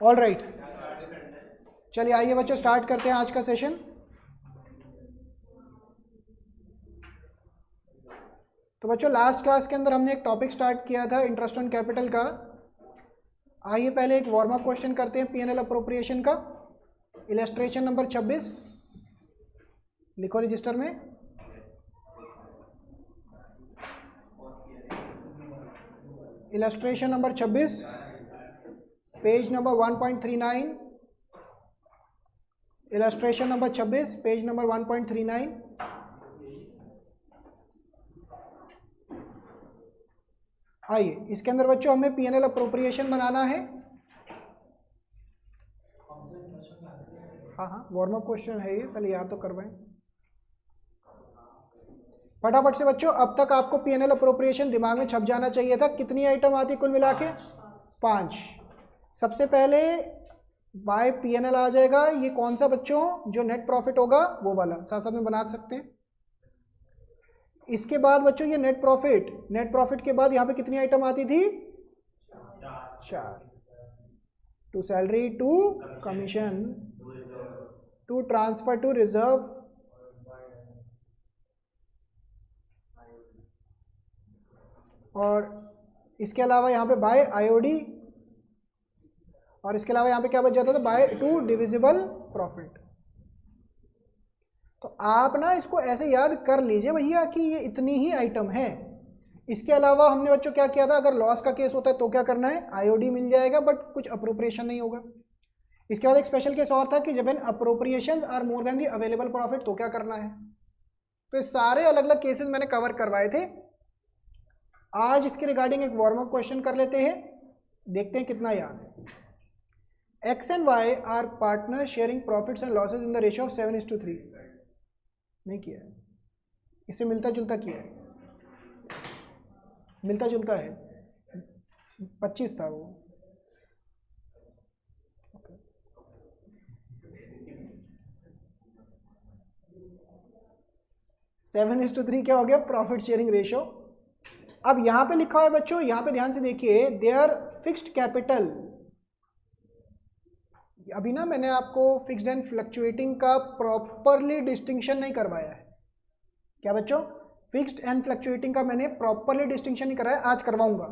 All right, चलिए आइए बच्चों स्टार्ट करते हैं आज का सेशन। तो बच्चों लास्ट क्लास के अंदर हमने एक टॉपिक स्टार्ट किया था इंटरेस्ट ऑन कैपिटल का। आइए पहले एक वार्म अप क्वेश्चन करते हैं पीएनएल अप्रोप्रिएशन का। इलस्ट्रेशन नंबर 26 लिखो रजिस्टर में। Illustration number 26 page number 1.39। Illustration number 26 page number 1.39। आइए इसके अंदर बच्चों हमें पीएनएल अप्रोप्रिएशन बनाना है। हाँ वार्म अप क्वेश्चन है ये, पहले याद तो करवाएं फटाफट से बच्चों। अब तक आपको पीएनएल अप्रोप्रिएशन दिमाग में छप जाना चाहिए था। कितनी आइटम आती कुल मिला के? 5। सबसे पहले बाय पीएनएल आ जाएगा। ये कौन सा बच्चों? जो नेट प्रॉफिट होगा वो वाला, साथ साथ में बना सकते हैं। इसके बाद बच्चों ये नेट प्रॉफिट के बाद यहाँ पे कितनी आइटम आती थी? 4। To salary, to commission, to transfer, to reserve, और इसके अलावा यहाँ पे बाय आईओडी, और इसके अलावा यहाँ पे क्या बच जाता था? By two divisible profit. तो आप ना इसको ऐसे याद कर लीजिए भैया कि ये इतनी ही आइटम है। इसके अलावा हमने बच्चों क्या किया था? अगर लॉस का केस होता है तो क्या करना है? आईओडी मिल जाएगा बट कुछ अप्रोप्रिएशन नहीं होगा। इसके बाद एक स्पेशल केस और था कि जब इन appropriations are more than the available profit तो क्या करना है। तो ये सारे अलग अलग केसेस मैंने कवर करवाए थे। आज इसके रिगार्डिंग एक वार्म अप क्वेश्चन कर लेते हैं, देखते हैं कितना याद है। X and Y are partner sharing profits and losses in the ratio of 7:3। नहीं किया है, इससे मिलता जुलता किया है, मिलता जुलता है। 25 था वो। 7:3 क्या हो गया? Profit sharing ratio. अब यहां पे लिखा है बच्चों, यहां पे ध्यान से देखिए, देयर फिक्स्ड कैपिटल। अभी ना मैंने आपको फिक्स्ड एंड फ्लक्चुएटिंग का प्रॉपरली डिस्टिंक्शन नहीं करवाया है। क्या बच्चों? फिक्स्ड एंड फ्लक्चुएटिंग का मैंने प्रॉपरली डिस्टिंक्शन नहीं कराया, आज करवाऊंगा।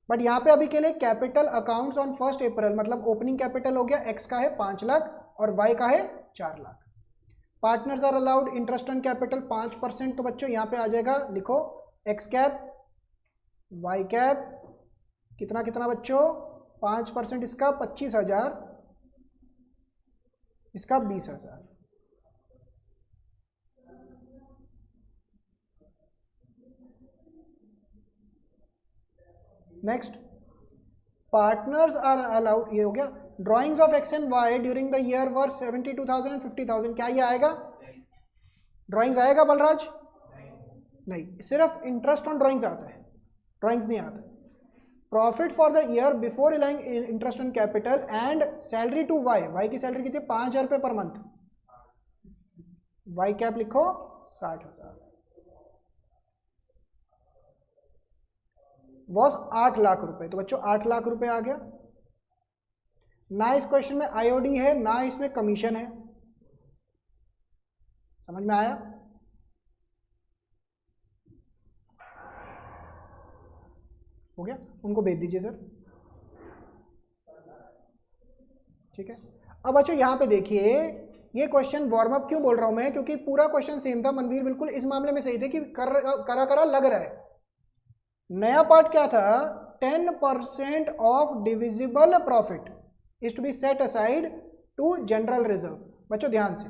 बट यहाँ पे अभी के लिए कैपिटल अकाउंट्स ऑन 1 अप्रैल, मतलब ओपनिंग कैपिटल हो गया एक्स का है 5 लाख और वाई का है 4 lakh. Partners are allowed interest on capital 5%। तो बच्चों यहाँ पे आ जाएगा, लिखो एक्स कैप वाई कैप, कितना कितना बच्चों? 5%। इसका 25,000, इसका 20,000। नेक्स्ट, पार्टनर्स आर अलाउड, ये हो गया। Drawings of X and Y during the year were 72,000 and 50,000। क्या ये आएगा? ड्राइंग्स आएगा बलराज? नहीं, सिर्फ इंटरेस्ट ऑन ड्राइंग्स आता है, ड्राइंग्स नहीं आता। Profit for the year before relying interest on capital and salary to Y. Y की सैलरी कितनी? 5,000 रुपये पर मंथ। वाई कैप लिखो 60,000। वॉज 8 लाख रुपए। तो बच्चों 8 लाख रुपए आ गया ना। इस क्वेश्चन में आईओडी है ना, इसमें कमीशन है। समझ में आया? हो गया, उनको भेज दीजिए सर। ठीक है। अब बच्चों यहाँ पे देखिए, ये क्वेश्चन वार्म अप क्यों बोल रहा हूं मैं? क्योंकि पूरा क्वेश्चन सेम था। मनवीर बिल्कुल इस मामले में सही थे कि करा लग रहा है। नया पार्ट क्या था? 10% of divisible profit is to be set aside to general reserve. बच्चों ध्यान से,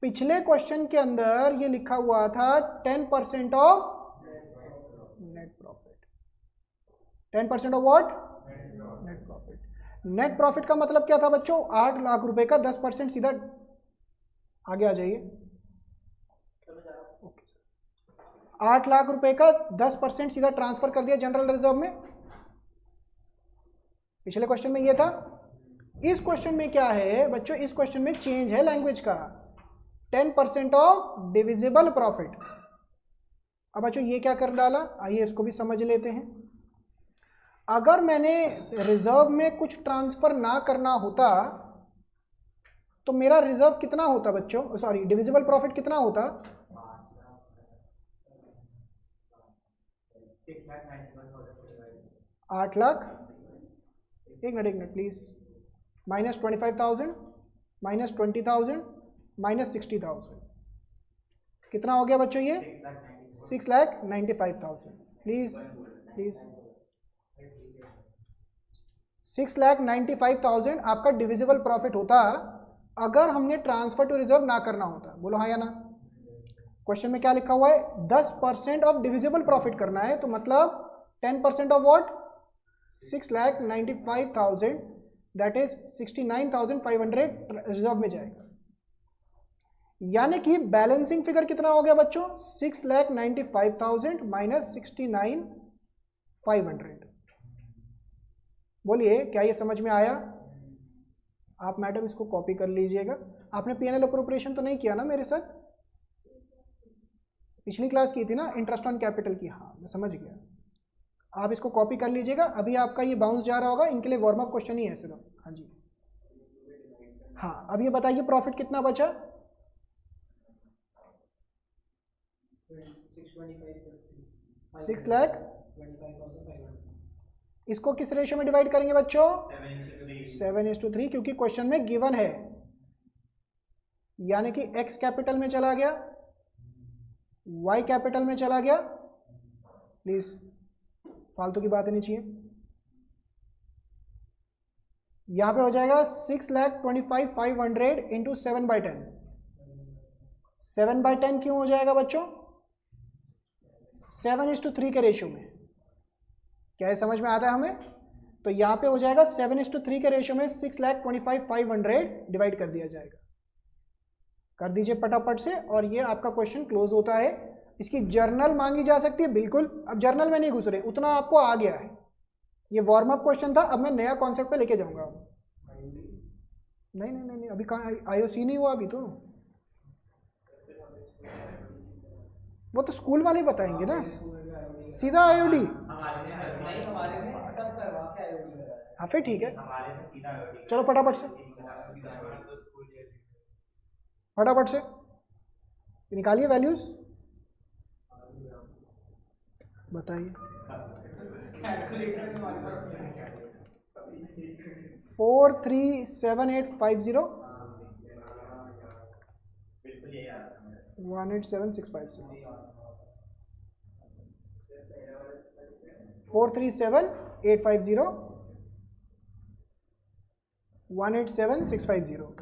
पिछले क्वेश्चन के अंदर ये लिखा हुआ था 10% of net profit. 10% of what? Net profit. Net profit का मतलब क्या था बच्चों? 8 लाख रुपए का 10% सीधा आगे आ जाइए। 8 लाख रुपए का 10% सीधा ट्रांसफर कर दिया जनरल रिजर्व में। पिछले क्वेश्चन में ये था। इस क्वेश्चन में क्या है बच्चों? इस क्वेश्चन में चेंज है लैंग्वेज का। 10% ऑफ डिविजिबल प्रॉफिट। अब बच्चों ये क्या कर डाला? आइए इसको भी समझ लेते हैं। अगर मैंने रिजर्व में कुछ ट्रांसफर ना करना होता तो मेरा रिजर्व कितना होता बच्चों, सॉरी डिविजिबल प्रॉफिट कितना होता? 8 लाख, एक मिनट प्लीज, -25,000 -20,000 -60,000 कितना हो गया बच्चों ये? 6,95,000। प्लीज प्लीज 6,95,000 आपका डिविजिबल प्रॉफिट होता अगर हमने ट्रांसफर टू रिजर्व ना करना होता। बोलो हाँ या ना। क्वेश्चन में क्या लिखा हुआ है? 10% ऑफ डिविजिबल प्रॉफिट करना है, तो मतलब 10% of what? 6,95,000, that is 69,500 reserve में जाएगा। यानी कि बैलेंसिंग फिगर कितना हो गया बच्चों? 6,95,000 माइनस 69,500। बोलिए क्या ये समझ में आया? आप मैडम इसको कॉपी कर लीजिएगा। आपने पीएनएल अप्रोप्रिएशन तो नहीं किया ना मेरे साथ? पिछली क्लास की थी ना, इंटरेस्ट ऑन कैपिटल की। हाँ मैं समझ गया। आप इसको कॉपी कर लीजिएगा। अभी आपका ये बाउंस जा रहा होगा, इनके लिए वार्म अप क्वेश्चन ही है सिर्फ। हाँ जी हाँ, अब ये बताइए प्रॉफिट कितना बचा? 6 लाख। इसको किस रेशियो में डिवाइड करेंगे बच्चों? 7:3, क्योंकि क्वेश्चन में गिवन है। यानी कि एक्स कैपिटल में चला गया, वाई कैपिटल में चला गया। प्लीज फालतू की बातें नहीं चाहिए। यहां पे हो जाएगा 6,25,500 इंटू 7/10। 7/10 क्यों हो जाएगा बच्चों? 7:3 के रेशियो में। क्या ये समझ में आता है हमें? तो यहां पे हो जाएगा 7:3 के रेशियो में 6,25,500 डिवाइड कर दिया जाएगा। कर दीजिए फटाफट से, और ये आपका क्वेश्चन क्लोज होता है। इसकी जर्नल मांगी जा सकती है बिल्कुल। अब जर्नल में नहीं घुस रहे, उतना आपको आ गया है। ये वार्म अप क्वेश्चन था, अब मैं नया कॉन्सेप्ट पे लेके जाऊंगा। नहीं नहीं नहीं, अभी कहाँ आईओसी नहीं हुआ अभी तो। वो तो स्कूल वाले बताएंगे ना, सीधा आईओडी। हाँ फिर ठीक है, चलो फटाफट से फटाफट से निकालिए वैल्यूज, बताइए। 437,850 187,650 437,850 187,650।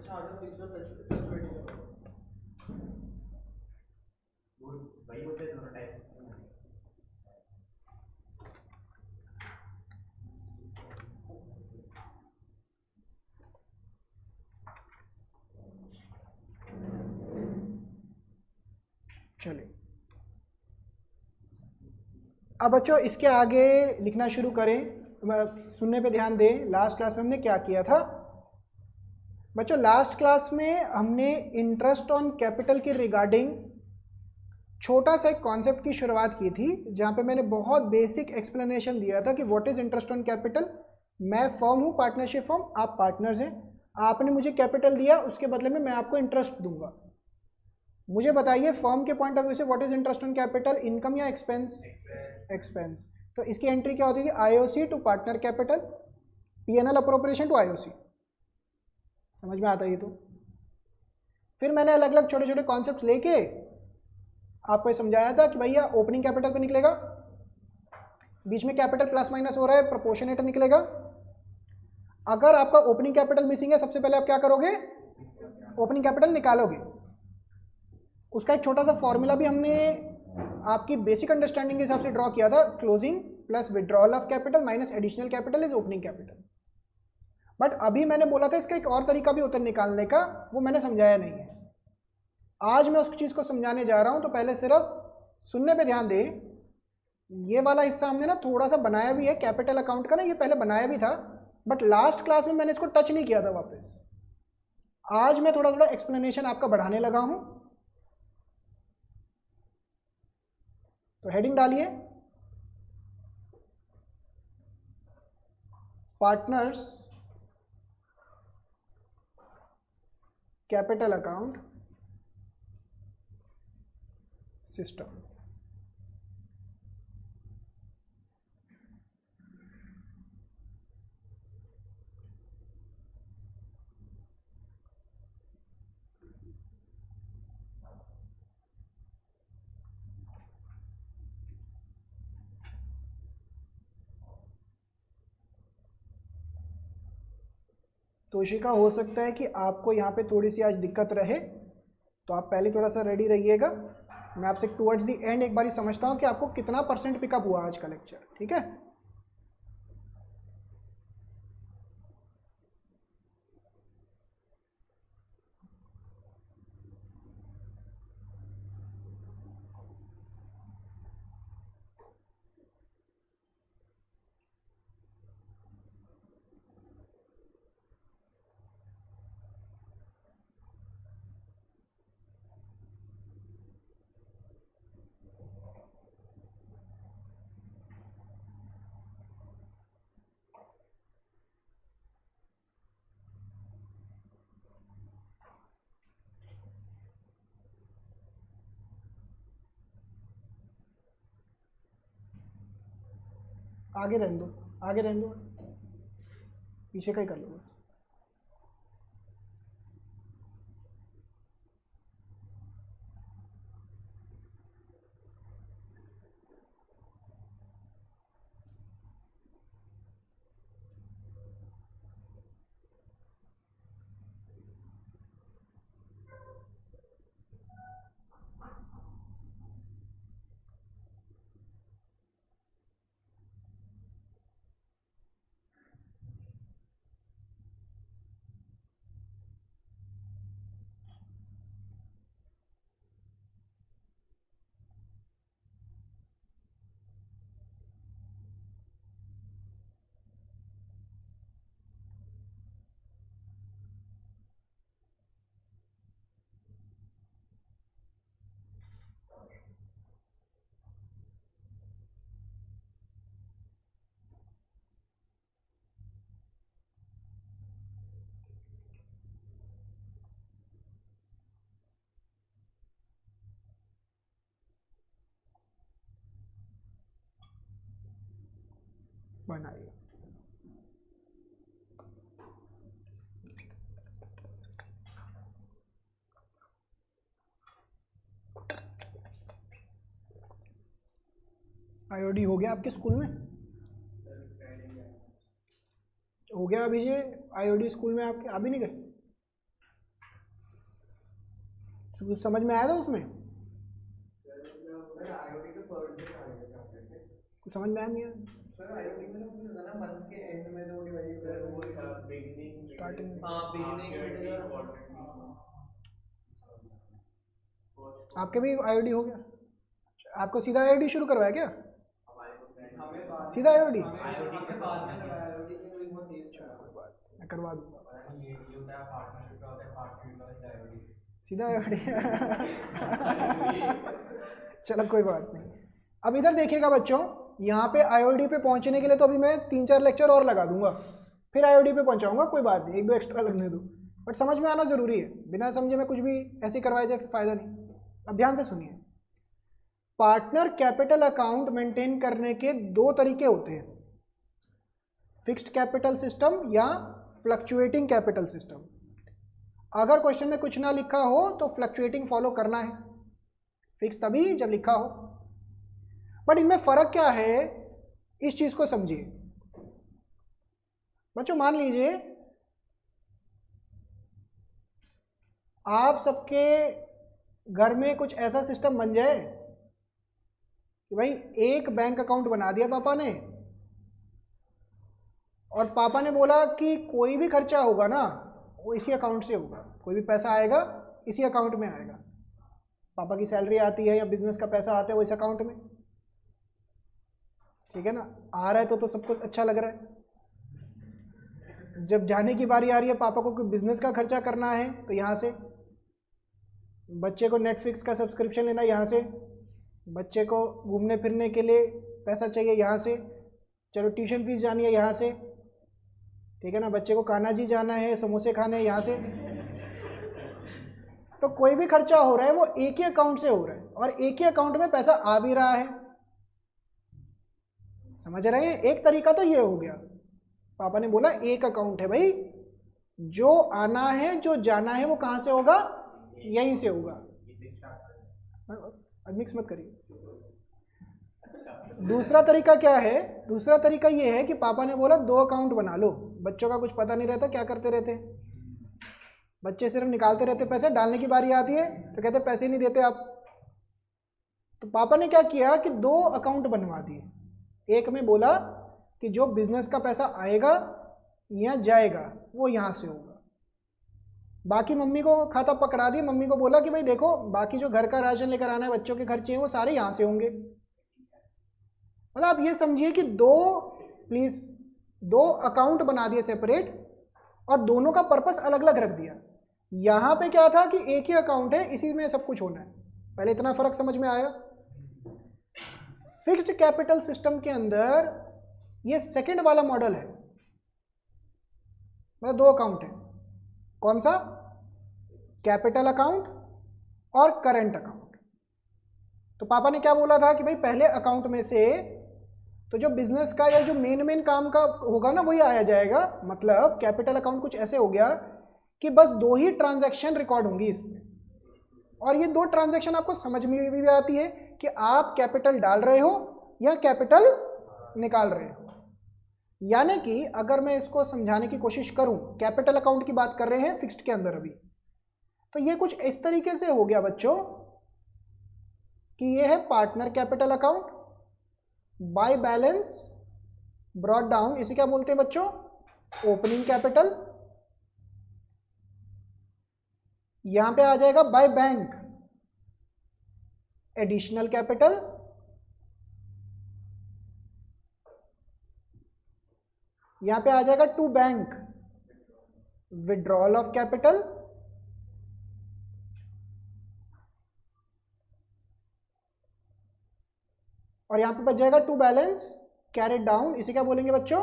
चलिए अब बच्चों इसके आगे लिखना शुरू करें। सुनने पे ध्यान दें। लास्ट क्लास में हमने क्या किया था बच्चों? लास्ट क्लास में हमने इंटरेस्ट ऑन कैपिटल के रिगार्डिंग छोटा सा एक कॉन्सेप्ट की शुरुआत की थी, जहां पे मैंने बहुत बेसिक एक्सप्लेनेशन दिया था कि what is interest on capital. मैं फर्म हूं, पार्टनरशिप फर्म, आप पार्टनर्स हैं। आपने मुझे कैपिटल दिया, उसके बदले में मैं आपको इंटरेस्ट दूंगा। मुझे बताइए फर्म के पॉइंट ऑफ व्यू से what is interest on capital, income या एक्सपेंस? एक्सपेंस। तो इसकी एंट्री क्या होती थी? IOC to partner capital, PNL appropriation to IOC. समझ में आता है ये? तो फिर मैंने अलग अलग छोटे छोटे कॉन्सेप्ट्स लेके आपको ये समझाया था कि भैया ओपनिंग कैपिटल पे निकलेगा, बीच में कैपिटल प्लस माइनस हो रहा है, प्रोपोर्शनेट निकलेगा। अगर आपका ओपनिंग कैपिटल मिसिंग है, सबसे पहले आप क्या करोगे? ओपनिंग कैपिटल निकालोगे। उसका एक छोटा सा फॉर्मूला भी हमने आपकी बेसिक अंडरस्टैंडिंग के हिसाब से ड्रॉ किया था। Closing plus withdrawal of capital minus additional capital is opening capital. But अभी मैंने बोला था इसका एक और तरीका भी होता है निकालने का, वो मैंने समझाया नहीं है। आज मैं उस चीज़ को समझाने जा रहा हूं, तो पहले सिर्फ सुनने पे ध्यान दें। ये वाला हिस्सा हमने ना थोड़ा सा बनाया भी है कैपिटल अकाउंट का ना, ये पहले बनाया भी था, बट लास्ट क्लास में मैंने इसको टच नहीं किया था वापस। आज मैं थोड़ा थोड़ा एक्सप्लेनेशन आपका बढ़ाने लगा हूं। तो हेडिंग डालिए पार्टनर्स कैपिटल अकाउंट सिस्टम। तो इशिका, हो सकता है कि आपको यहाँ पे थोड़ी सी आज दिक्कत रहे, तो आप पहले थोड़ा सा रेडी रहिएगा। मैं आपसे टुवर्ड्स दी एंड एक बारी समझता हूँ कि आपको कितना % पिकअप हुआ आज का लेक्चर, ठीक है। आगे रहने दो, आगे रहने दो, पीछे का ही कर लो बस। बनाइए। आईओडी हो गया आपके स्कूल में? हो गया अभी ये आईओडी स्कूल में आपके अभी नहीं गए? कुछ समझ में आया था उसमें? कुछ समझ में आया नहीं आया? स्टार्टिंग में आपके भी आईओडी हो गया? आपको सीधा आईओडी शुरू करवाया क्या? सीधा आईओडी? मैं करवा दूंगा सीधा आईओडी। चलो कोई बात नहीं। अब इधर देखिएगा बच्चों, यहाँ पे आईओडी पे पहुंचने के लिए तो अभी मैं 3-4 लेक्चर और लगा दूंगा, फिर आईओडी पे पहुंचाऊंगा, कोई बात नहीं, 1-2 एक्स्ट्रा लगने दो, बट समझ में आना जरूरी है। बिना समझे में कुछ भी ऐसे करवाया जाए फायदा नहीं। अब ध्यान से सुनिए, पार्टनर कैपिटल अकाउंट मेंटेन करने के 2 तरीके होते हैं, फिक्स्ड कैपिटल सिस्टम या फ्लक्चुएटिंग कैपिटल सिस्टम। अगर क्वेश्चन में कुछ ना लिखा हो तो फ्लक्चुएटिंग फॉलो करना है, फिक्स तभी जब लिखा हो। बट इनमें फर्क क्या है, इस चीज को समझिए बच्चों। मान लीजिए आप सबके घर में कुछ ऐसा सिस्टम बन जाए कि भाई एक बैंक अकाउंट बना दिया पापा ने, और पापा ने बोला कि कोई भी खर्चा होगा ना वो इसी अकाउंट से होगा, कोई भी पैसा आएगा इसी अकाउंट में आएगा। पापा की सैलरी आती है या बिजनेस का पैसा आता है वो इस अकाउंट में, ठीक है ना। आ रहा है तो सब कुछ अच्छा लग रहा है। जब जाने की बारी आ रही है, पापा को कोई बिजनेस का खर्चा करना है तो यहाँ से, बच्चे को नेटफ्लिक्स का सब्सक्रिप्शन लेना यहाँ से, बच्चे को घूमने फिरने के लिए पैसा चाहिए यहाँ से, चलो ट्यूशन फीस जानी है यहाँ से, ठीक है ना, बच्चे को कान्हा जी जाना है, समोसे खाने यहाँ से, तो कोई भी खर्चा हो रहा है वो एक ही अकाउंट से हो रहा है और एक ही अकाउंट में पैसा आ भी रहा है। समझ रहे हैं? एक तरीका तो ये हो गया, पापा ने बोला एक अकाउंट है भाई, जो आना है जो जाना है वो कहां से होगा, यहीं से होगा। मिक्स मत करिए। दूसरा तरीका क्या है, दूसरा तरीका ये है कि पापा ने बोला 2 अकाउंट बना लो। बच्चों का कुछ पता नहीं रहता, क्या करते रहते, बच्चे सिर्फ निकालते रहते पैसे, डालने की बारी आती है तो कहते पैसे नहीं देते आप। तो पापा ने क्या किया कि 2 अकाउंट बनवा दिए। एक में बोला कि जो बिजनेस का पैसा आएगा या जाएगा वो यहाँ से होगा, बाकी मम्मी को खाता पकड़ा दिया। मम्मी को बोला कि भाई देखो बाकी जो घर का राशन लेकर आना है, बच्चों के खर्चे हैं, वो सारे यहाँ से होंगे। मतलब आप ये समझिए कि 2 अकाउंट बना दिए सेपरेट और दोनों का पर्पस अलग अलग रख दिया। यहाँ पे क्या था कि एक ही अकाउंट है, इसी में सब कुछ होना है। पहले इतना फर्क समझ में आया। फिक्स्ड कैपिटल सिस्टम के अंदर ये सेकंड वाला मॉडल है, मतलब 2 अकाउंट है। कौन सा? कैपिटल अकाउंट और करंट अकाउंट। तो पापा ने क्या बोला था कि भाई पहले अकाउंट में से तो जो बिजनेस का या जो मेन काम का होगा ना वही आया जाएगा। मतलब कैपिटल अकाउंट कुछ ऐसे हो गया कि बस 2 ही ट्रांजैक्शन रिकॉर्ड होंगी इसमें, और ये 2 ट्रांजैक्शन आपको समझ में भी आती है कि आप कैपिटल डाल रहे हो या कैपिटल निकाल रहे हो। यानी कि अगर मैं इसको समझाने की कोशिश करूं, कैपिटल अकाउंट की बात कर रहे हैं फिक्स्ड के अंदर अभी, तो ये कुछ इस तरीके से हो गया बच्चों कि ये है partner capital account by balance brought down. इसे क्या बोलते हैं बच्चों? Opening capital. यहां पे आ जाएगा बाय बैंक एडिशनल कैपिटल, यहां पे आ जाएगा to bank withdrawal of capital, और यहां पे बच जाएगा टू बैलेंस कैरिड डाउन। इसे क्या बोलेंगे बच्चों?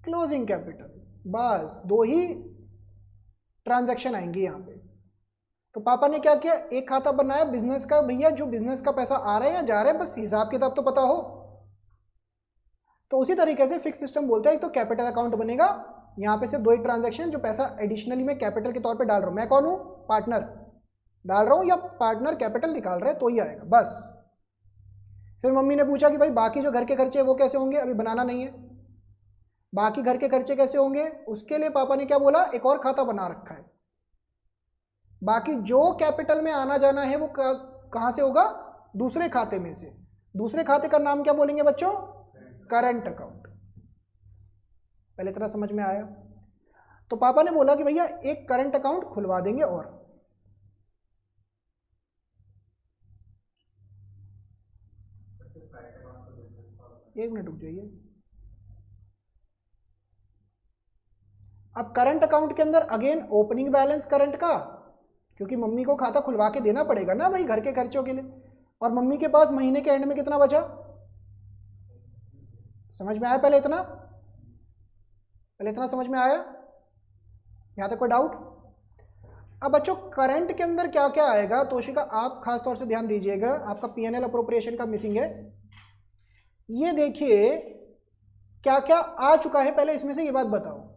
Closing capital. बस 2 ही ट्रांजैक्शन आएंगी यहां पे। तो पापा ने क्या किया, एक खाता बनाया बिजनेस का, भैया जो बिजनेस का पैसा आ रहा है या जा रहा है बस हिसाब किताब तो पता हो। तो उसी तरीके से फिक्स सिस्टम बोलता है एक तो कैपिटल अकाउंट बनेगा, यहाँ पे सिर्फ 2 ही ट्रांजैक्शन, जो पैसा एडिशनली मैं कैपिटल के तौर पे डाल रहा हूँ। मैं कौन हूँ? पार्टनर डाल रहा हूँ या पार्टनर कैपिटल निकाल रहा है, तो ही आएगा बस। फिर मम्मी ने पूछा कि भाई बाकी जो घर के खर्चे वो कैसे होंगे, अभी बनाना नहीं है। बाकी घर के खर्चे कैसे होंगे, उसके लिए पापा ने क्या बोला, एक और खाता बना रखा है। बाकी जो कैपिटल में आना जाना है वो कहाँ से होगा? दूसरे खाते में से। दूसरे खाते का नाम क्या बोलेंगे बच्चों? Current account. पहले तरह समझ में आया? तो पापा ने बोला कि भैया एक करंट अकाउंट खुलवा देंगे। और एक मिनट रुक जाइए। अब करंट अकाउंट के अंदर अगेन ओपनिंग बैलेंस करंट का, क्योंकि मम्मी को खाता खुलवा के देना पड़ेगा ना भाई घर के खर्चों के लिए। और मम्मी के पास महीने के एंड में कितना बचा? समझ में आया? पहले इतना समझ में आया? यहां तक कोई डाउट? अब बच्चों करंट के अंदर क्या क्या आएगा, तोशिका आप खास तौर से ध्यान दीजिएगा, आपका पीएनएल अप्रोप्रिएशन का मिसिंग है। ये देखिए क्या क्या आ चुका है, पहले इसमें से ये बात बताओ।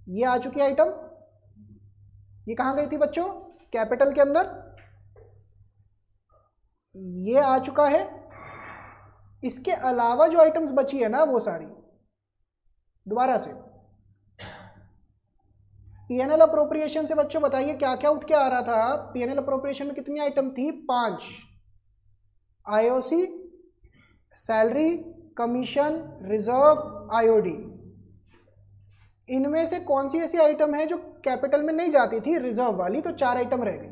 ये आ चुकी आइटम, ये कहां गई थी बच्चों? कैपिटल के अंदर। ये आ चुका है। इसके अलावा जो आइटम्स बची है ना वो सारी दोबारा से पीएनएल अप्रोप्रिएशन से बच्चों बताइए क्या क्या उठ के आ रहा था। पीएनएल अप्रोप्रिएशन में कितनी आइटम थी? 5। IOC, salary, commission, reserve, IOD. इनमें से कौन सी ऐसी आइटम है जो कैपिटल में नहीं जाती थी, रिजर्व वाली? तो 4 आइटम रह गई।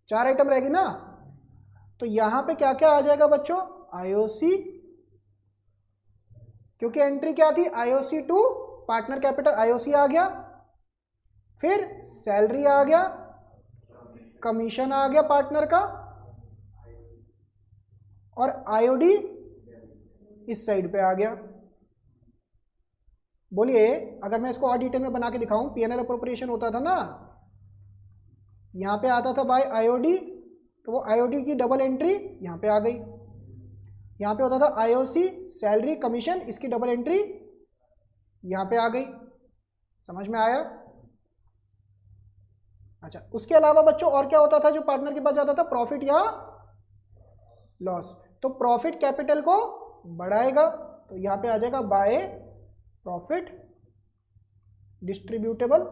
4 आइटम रहेगी ना। तो यहां पे क्या क्या आ जाएगा बच्चों? आईओसी, क्योंकि एंट्री क्या थी? IOC to partner capital, IOC आ गया। फिर सैलरी आ गया, कमीशन आ गया पार्टनर का, और आईओडी इस साइड पे आ गया। बोलिए, अगर मैं इसको और डिटेल में बना के दिखाऊं, पीएनएल अप्रोप्रिएशन होता था ना, यहाँ पे आता था बाय आईओडी, तो वो आईओडी की डबल एंट्री यहाँ पे आ गई। यहाँ पे होता था आईओसी सैलरी कमीशन, इसकी डबल एंट्री यहाँ पे आ गई। समझ में आया? अच्छा, उसके अलावा बच्चों और क्या होता था जो पार्टनर के पास जाता था? प्रॉफिट या लॉस। तो प्रॉफिट कैपिटल को बढ़ाएगा, तो यहाँ पे आ जाएगा बाय प्रॉफिट डिस्ट्रीब्यूटेबल,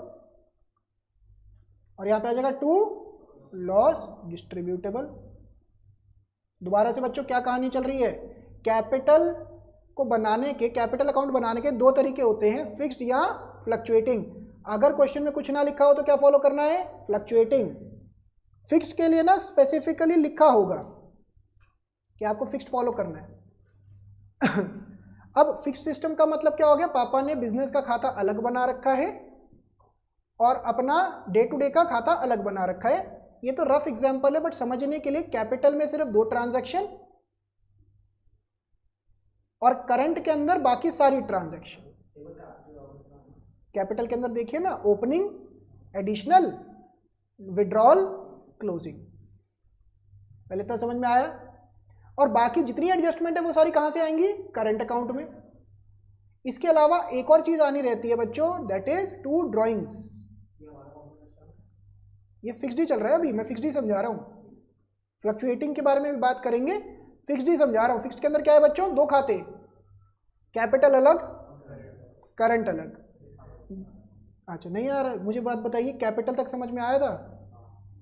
और यहाँ पे आ जाएगा टू लॉस डिस्ट्रीब्यूटेबल। दोबारा से बच्चों क्या कहानी चल रही है? कैपिटल को बनाने के, कैपिटल अकाउंट बनाने के दो तरीके होते हैं, फिक्स्ड या फ्लक्चुएटिंग। अगर क्वेश्चन में कुछ ना लिखा हो तो क्या फॉलो करना है? फ्लक्चुएटिंग। फिक्स्ड के लिए ना स्पेसिफिकली लिखा होगा कि आपको फिक्स्ड फॉलो करना है। अब फिक्स्ड सिस्टम का मतलब क्या हो गया? पापा ने बिजनेस का खाता अलग बना रखा है और अपना डे टू डे का खाता अलग बना रखा है। ये तो रफ एग्जांपल है, बट समझने के लिए कैपिटल में सिर्फ 2 ट्रांजैक्शन और करंट के अंदर बाकी सारी ट्रांजैक्शन। कैपिटल के अंदर देखिए ना, ओपनिंग, एडिशनल, विड्रॉल, क्लोजिंग। पहले इतना समझ में आया? और बाकी जितनी एडजस्टमेंट है वो सारी कहां से आएंगी? करंट अकाउंट में। इसके अलावा एक और चीज आनी रहती है बच्चों, दैट इज टू ड्रॉइंग्स। ये फिक्स्ड ही चल रहा है, अभी मैं फिक्स्ड ही समझा रहा हूं, फ्लक्चुएटिंग के बारे में भी बात करेंगे, फिक्स्ड ही समझा रहा हूं। फिक्स्ड के अंदर क्या है बच्चों? 2 खाते, कैपिटल अलग, करंट अलग। अच्छा नहीं यार, मुझे बात बताइए, कैपिटल तक समझ में आया था?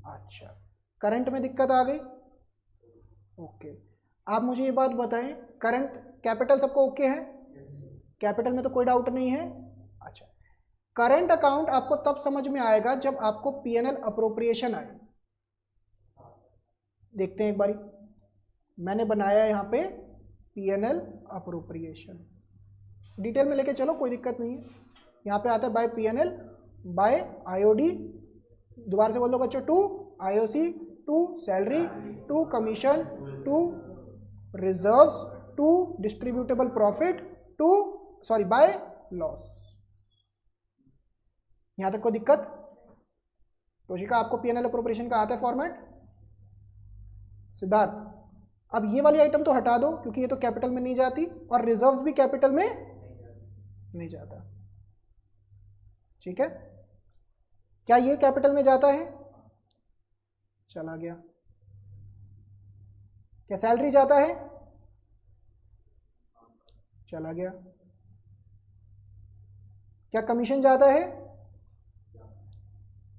अच्छा, करंट में दिक्कत आ गई? ओके, आप मुझे ये बात बताएं, करंट कैपिटल सबको ओके है? कैपिटल में तो कोई डाउट नहीं है। अच्छा, करंट अकाउंट आपको तब समझ में आएगा जब आपको पीएनएल अप्रोप्रिएशन आए। देखते हैं एक बारी, मैंने बनाया यहाँ पे पीएनएल अप्रोप्रिएशन, डिटेल में लेके चलो, कोई दिक्कत नहीं है। यहाँ पे आता है बाय पीएनएल, बाय आईओडी, दोबारा से बोल दो बच्चों, to IOC, to salary, to commission, to reserves, to distributable profit, to sorry by loss. यहां तक कोई दिक्कत? तोशिका, आपको पीएनएल अप्रोप्रिएशन का आता है फॉर्मेट? सिद्धार्थ, अब ये वाली आइटम तो हटा दो क्योंकि ये तो कैपिटल में नहीं जाती, और रिजर्व्स भी कैपिटल में नहीं जाता। ठीक है, क्या ये कैपिटल में जाता है? चला गया। क्या सैलरी जाता है? चला गया। क्या कमीशन जाता है?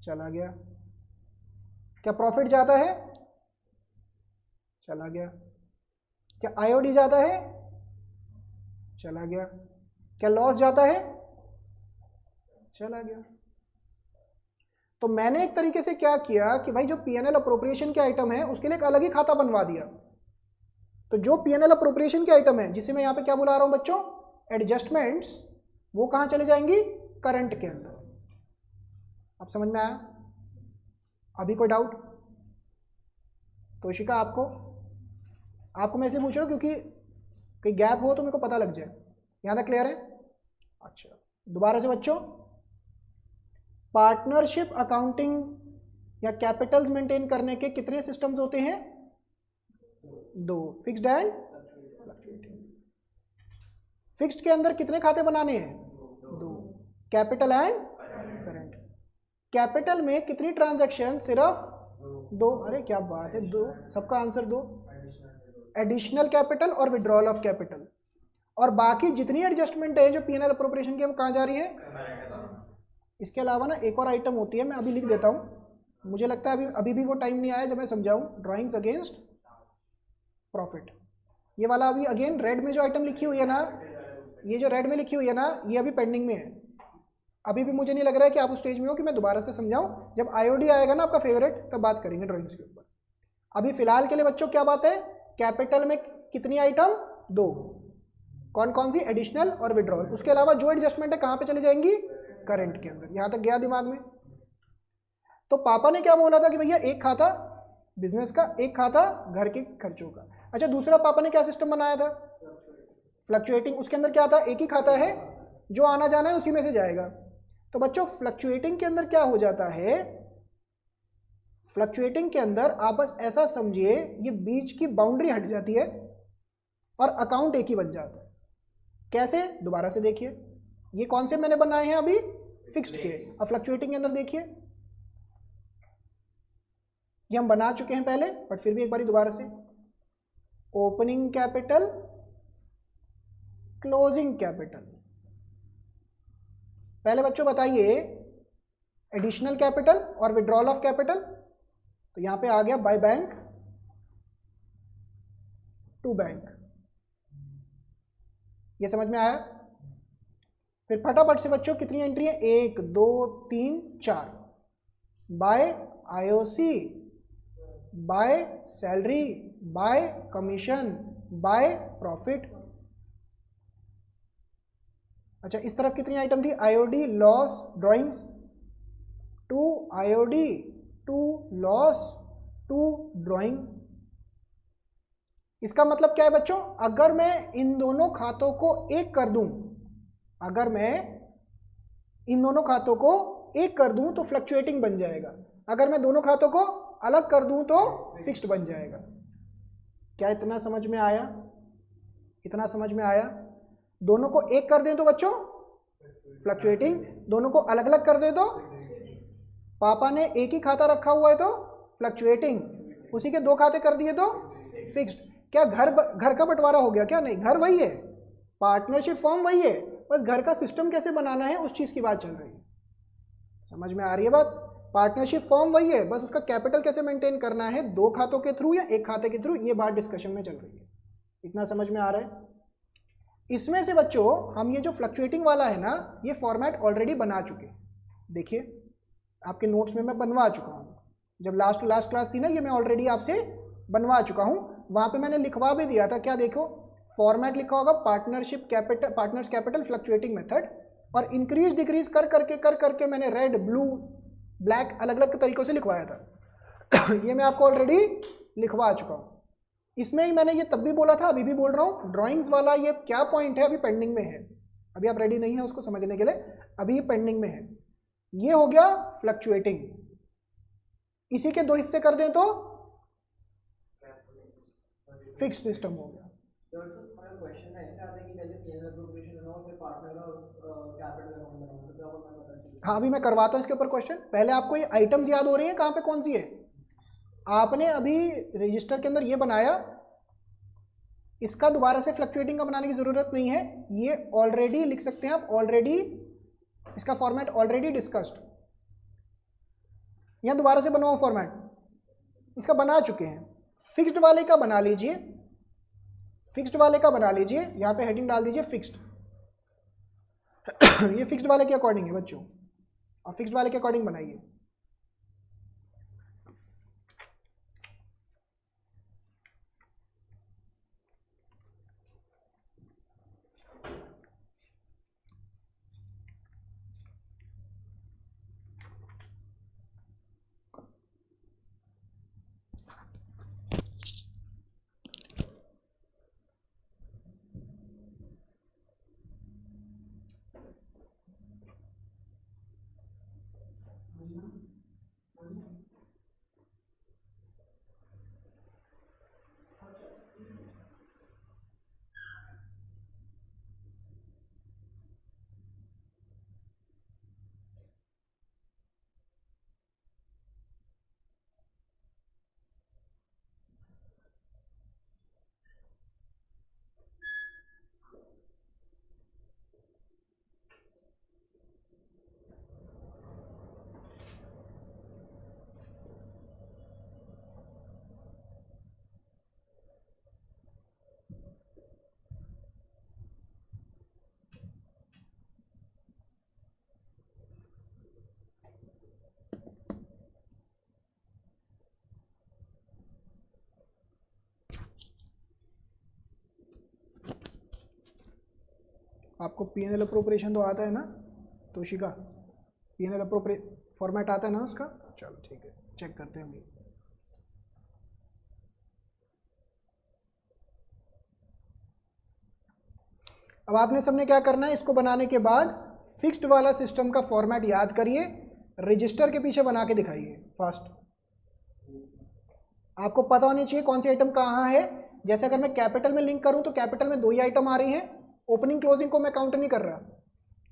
चला गया। क्या प्रॉफिट जाता है? चला गया। क्या आईओडी जाता है? चला गया। क्या लॉस जाता है? चला गया। तो मैंने एक तरीके से क्या किया कि भाई जो पीएनएल अप्रोप्रिएशन के आइटम है उसके लिए एक अलग ही खाता बनवा दिया। तो जो पीएनएल अप्रोप्रिएशन के आइटम है, जिसे मैं यहाँ पे क्या बुला रहा हूँ बच्चों, एडजस्टमेंट्स, वो कहाँ चले जाएंगी? करंट के अंदर। अब समझ में आया? अभी कोई डाउट? तोशिका, आपको मैं इसलिए पूछ रहा हूँ क्योंकि कहीं गैप हो तो मेरे को पता लग जाए। यहाँ तक क्लियर है? अच्छा, दोबारा से बच्चों, पार्टनरशिप अकाउंटिंग या कैपिटल्स मेंटेन करने के कितने सिस्टम्स होते हैं? 2, फिक्स्ड एंड फ्लक्चुएटिंग। फिक्स्ड के अंदर कितने खाते बनाने हैं? 2, कैपिटल एंड करंट। कैपिटल में कितनी ट्रांजैक्शन? सिर्फ 2। अरे क्या बात है, 2, सबका आंसर 2। एडिशनल कैपिटल और विड्रॉल ऑफ कैपिटल। और बाकी जितनी एडजस्टमेंट है जो पीएनएल अप्रोप्रिएशन की, वो कहाँ जा रही है? इसके अलावा ना एक और आइटम होती है, मैं अभी लिख देता हूँ, मुझे लगता है अभी भी वो टाइम नहीं आया जब मैं समझाऊँ, ड्राइंग्स अगेंस्ट प्रॉफिट। ये वाला अभी अगेन रेड में जो आइटम लिखी हुई है ना, ये जो रेड में लिखी हुई है ना, ये अभी पेंडिंग में है। अभी भी मुझे नहीं लग रहा है कि आप उस स्टेज में हो कि मैं दोबारा से समझाऊँ। जब आईओडी आएगा ना आपका फेवरेट, तब बात करेंगे ड्राइंग्स के ऊपर। अभी फिलहाल के लिए बच्चों क्या बात है? कैपिटल में कितनी आइटम? 2। कौन कौन सी? एडिशनल और विड्रॉल। उसके अलावा जो एडजस्टमेंट है कहाँ पे चली जाएंगी? करंट के अंदर। यहां तक गया दिमाग में? तो पापा ने क्या बोला था कि भैया एक खाता बिजनेस का, एक खाता घर के खर्चों का। अच्छा, दूसरा पापा ने क्या सिस्टम बनाया था? फ्लक्चुएटिंग। उसके अंदर क्या था? एक ही खाता है, जो आना जाना है उसी में से जाएगा। तो बच्चों फ्लक्चुएटिंग के अंदर क्या हो जाता है, फ्लक्चुएटिंग के अंदर आप बस ऐसा समझिए ये बीच की बाउंड्री हट जाती है और अकाउंट एक ही बन जाता है। कैसे, दोबारा से देखिए, ये कौन से मैंने बनाए हैं अभी, फिक्स्ड के। अब फ्लक्चुएटिंग के अंदर देखिए, ये हम बना चुके हैं पहले, बट फिर भी एक बार दोबारा से, ओपनिंग कैपिटल, क्लोजिंग कैपिटल। पहले बच्चों बताइए एडिशनल कैपिटल और विड्रॉल ऑफ कैपिटल, तो यहां पे आ गया बाय बैंक टू बैंक, ये समझ में आया। फिर फटाफट से बच्चों कितनी एंट्री है, 1 2 3 4, by IOC, by salary, by commission, by profit. अच्छा, इस तरफ कितनी आइटम थी, IOD, loss, drawings, 2 IOD, 2 loss, 2 drawing. इसका मतलब क्या है बच्चों, अगर मैं इन दोनों खातों को एक कर दूं, अगर मैं इन दोनों खातों को एक कर दूं तो फ्लक्चुएटिंग बन जाएगा, अगर मैं दोनों खातों को अलग कर दूं तो फिक्स्ड बन जाएगा। क्या इतना समझ में आया, इतना समझ में आया। दोनों को एक कर दें तो बच्चों फ्लक्चुएटिंग, दोनों को अलग अलग कर दें तो, पापा ने एक ही खाता रखा हुआ है तो फ्लक्चुएटिंग, उसी के 2 खाते कर दिए तो फिक्स्ड। क्या घर का बंटवारा हो गया क्या, नहीं, घर वही है, पार्टनरशिप फॉर्म वही है, बस घर का सिस्टम कैसे बनाना है उस चीज की बात चल रही है। समझ में आ रही है बात, पार्टनरशिप फॉर्म वही है, बस उसका कैपिटल कैसे मेंटेन करना है, 2 खातों के थ्रू या एक खाते के थ्रू, ये बात डिस्कशन में चल रही है। इतना समझ में आ रहा है। इसमें से बच्चों हम ये जो फ्लक्चुएटिंग वाला है ना, ये फॉर्मेट ऑलरेडी बना चुके, देखिए आपके नोट्स में मैं बनवा चुका हूँ, जब लास्ट टू लास्ट क्लास थी ना, ये मैं ऑलरेडी आपसे बनवा चुका हूँ, वहाँ पे मैंने लिखवा भी दिया था। क्या देखो, फॉर्मेट लिखा होगा partnership capital, partners capital fluctuating method, और इंक्रीज डिक्रीज कर करके मैंने रेड ब्लू ब्लैक अलग अलग तरीकों से लिखवाया था। ये मैं आपको ऑलरेडी लिखवा चुका हूँ। इसमें ही मैंने ये तब भी बोला था, अभी भी बोल रहा हूँ, ड्राइंग्स वाला ये क्या पॉइंट है, अभी पेंडिंग में है, अभी आप रेडी नहीं है उसको समझने के लिए, अभी ये पेंडिंग में है। ये हो गया फ्लक्चुएटिंग, इसी के 2 हिस्से कर दें तो फिक्स्ड सिस्टम हो गया। हाँ, अभी मैं करवाता हूँ इसके ऊपर क्वेश्चन। पहले आपको ये आइटम्स याद हो रही है कहाँ पे कौन सी है, आपने अभी रजिस्टर के अंदर ये बनाया, इसका दोबारा से फ्लक्चुएटिंग का बनाने की जरूरत नहीं है, ये ऑलरेडी लिख सकते हैं आप, ऑलरेडी इसका फॉर्मेट ऑलरेडी डिस्कस्ड, यहां दोबारा से बनवाओ फॉर्मेट, इसका बना चुके हैं। फिक्स्ड वाले का बना लीजिए, फिक्स्ड वाले का बना लीजिए, यहां पे हेडिंग डाल दीजिए फिक्स्ड। ये फिक्स्ड वाले के अकॉर्डिंग है बच्चों, और फिक्स्ड वाले के अकॉर्डिंग बनाइए। आपको पीएनएल अप्रोप्रिएशन तो आता है ना तोशिका, पीएनएल अप्रोप्रिएशन फॉर्मेट आता है ना उसका, चलो ठीक है, चेक करते हैं अभी। अब आपने सबने क्या करना है, इसको बनाने के बाद फिक्स्ड वाला सिस्टम का फॉर्मेट याद करिए, रजिस्टर के पीछे बना के दिखाइए फास्ट। आपको पता होनी चाहिए कौन सी आइटम कहाँ है। जैसे अगर मैं कैपिटल में लिंक करूं तो कैपिटल में 2 ही आइटम आ रही हैं, ओपनिंग क्लोजिंग को मैं काउंट नहीं कर रहा।